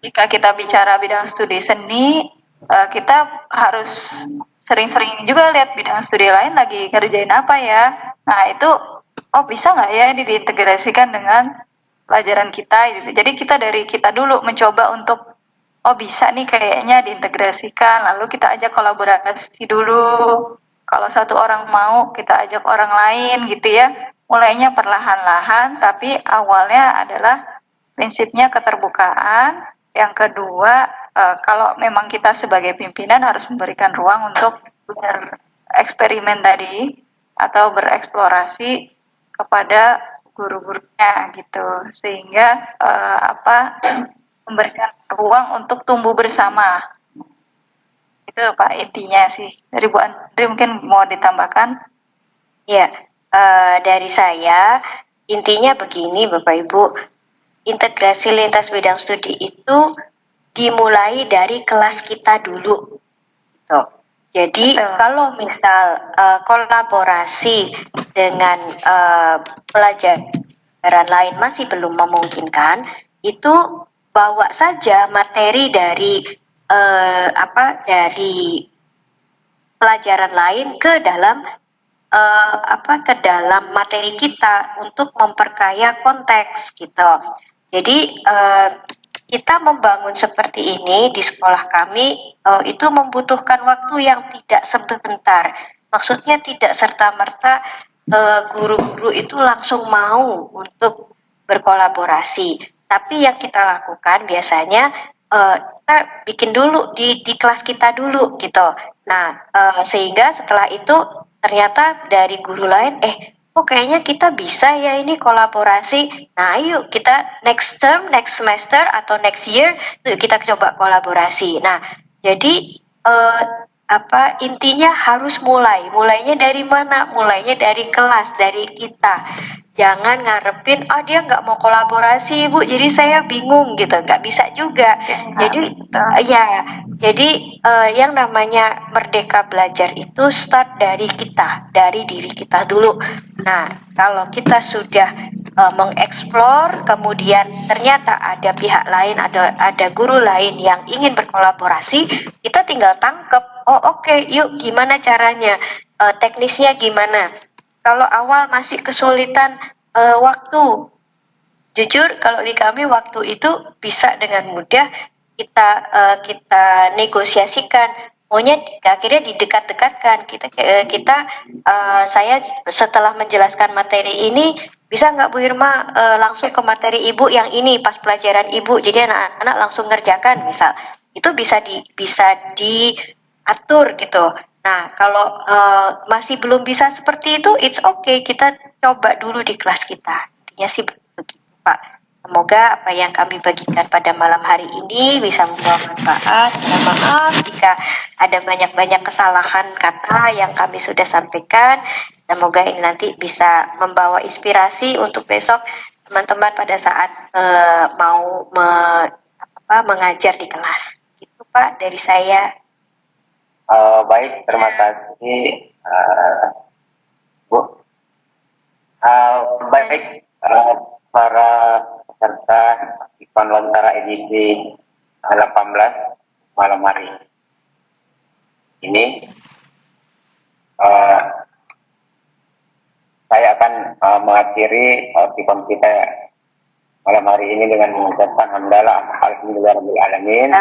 jika kita bicara bidang studi seni, kita harus sering-sering juga lihat bidang studi lain lagi ngerjain apa ya. Nah itu bisa nggak ya ini diintegrasikan dengan pelajaran kita gitu. Jadi kita dulu mencoba untuk bisa nih kayaknya diintegrasikan, lalu kita ajak kolaborasi dulu. Kalau satu orang mau, kita ajak orang lain gitu ya. Mulainya perlahan-lahan, tapi awalnya adalah prinsipnya keterbukaan. Yang kedua, kalau memang kita sebagai pimpinan harus memberikan ruang untuk bereksperimen tadi atau bereksplorasi kepada guru-gurunya gitu, sehingga memberikan ruang untuk tumbuh bersama. Itu Pak intinya sih. Dari Bu Andri mungkin mau ditambahkan? Ya, dari saya intinya begini Bapak Ibu, integrasi lintas bidang studi itu dimulai dari kelas kita dulu. Gitu. Jadi kalau misal kolaborasi dengan pelajaran lain masih belum memungkinkan, itu bawa saja materi dari dari pelajaran lain ke dalam materi kita untuk memperkaya konteks gitu. Jadi kita membangun seperti ini di sekolah kami itu membutuhkan waktu yang tidak sebentar. Maksudnya tidak serta-merta guru-guru itu langsung mau untuk berkolaborasi. Tapi yang kita lakukan biasanya kita bikin dulu di kelas kita dulu gitu. Nah, sehingga setelah itu ternyata dari guru lain, oh kayaknya kita bisa ya ini kolaborasi. Nah, ayo kita next term, next semester atau next year kita coba kolaborasi. Nah, jadi intinya harus mulainya dari mana? Mulainya dari kelas, dari kita. Jangan ngarepin, dia nggak mau kolaborasi Bu, jadi saya bingung gitu, nggak bisa juga. Jadi jadi yang namanya merdeka belajar itu start dari kita, dari diri kita dulu. Nah, kalau kita sudah mengeksplor, kemudian ternyata ada pihak lain, ada guru lain yang ingin berkolaborasi, kita tinggal tangkep. Oke, yuk gimana caranya, teknisnya gimana. Kalau awal masih kesulitan waktu, jujur kalau di kami waktu itu bisa dengan mudah kita negosiasikan. Maunya akhirnya didekat-dekatkan. Saya setelah menjelaskan materi ini, bisa nggak Bu Irma langsung ke materi Ibu yang ini pas pelajaran Ibu, jadi anak-anak langsung ngerjakan misal. Itu bisa diatur gitu. Nah, kalau masih belum bisa seperti itu, it's okay, kita coba dulu di kelas kita. Intinya sih begitu, Pak. Semoga apa yang kami bagikan pada malam hari ini bisa membawa manfaat. Mohon maaf jika ada banyak-banyak kesalahan kata yang kami sudah sampaikan. Semoga ini nanti bisa membawa inspirasi untuk besok teman-teman pada saat mau mengajar di kelas. Itu Pak dari saya. Baik, terima kasih Bu. Baik, para peserta event Lontara edisi 18 malam hari ini, saya akan mengakhiri event kita malam hari ini dengan mengucapkan alhamdulillahirobbilalamin.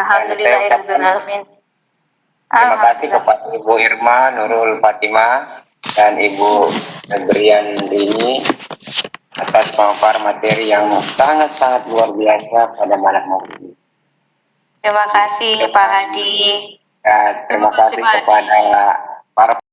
Terima kasih kepada Ibu Irma Nurul Fatimah dan Ibu Febrian Rini atas pemaparan materi yang sangat-sangat luar biasa pada malam hari ini. Terima kasih Pak Hadi. Dan terima kasih kepada para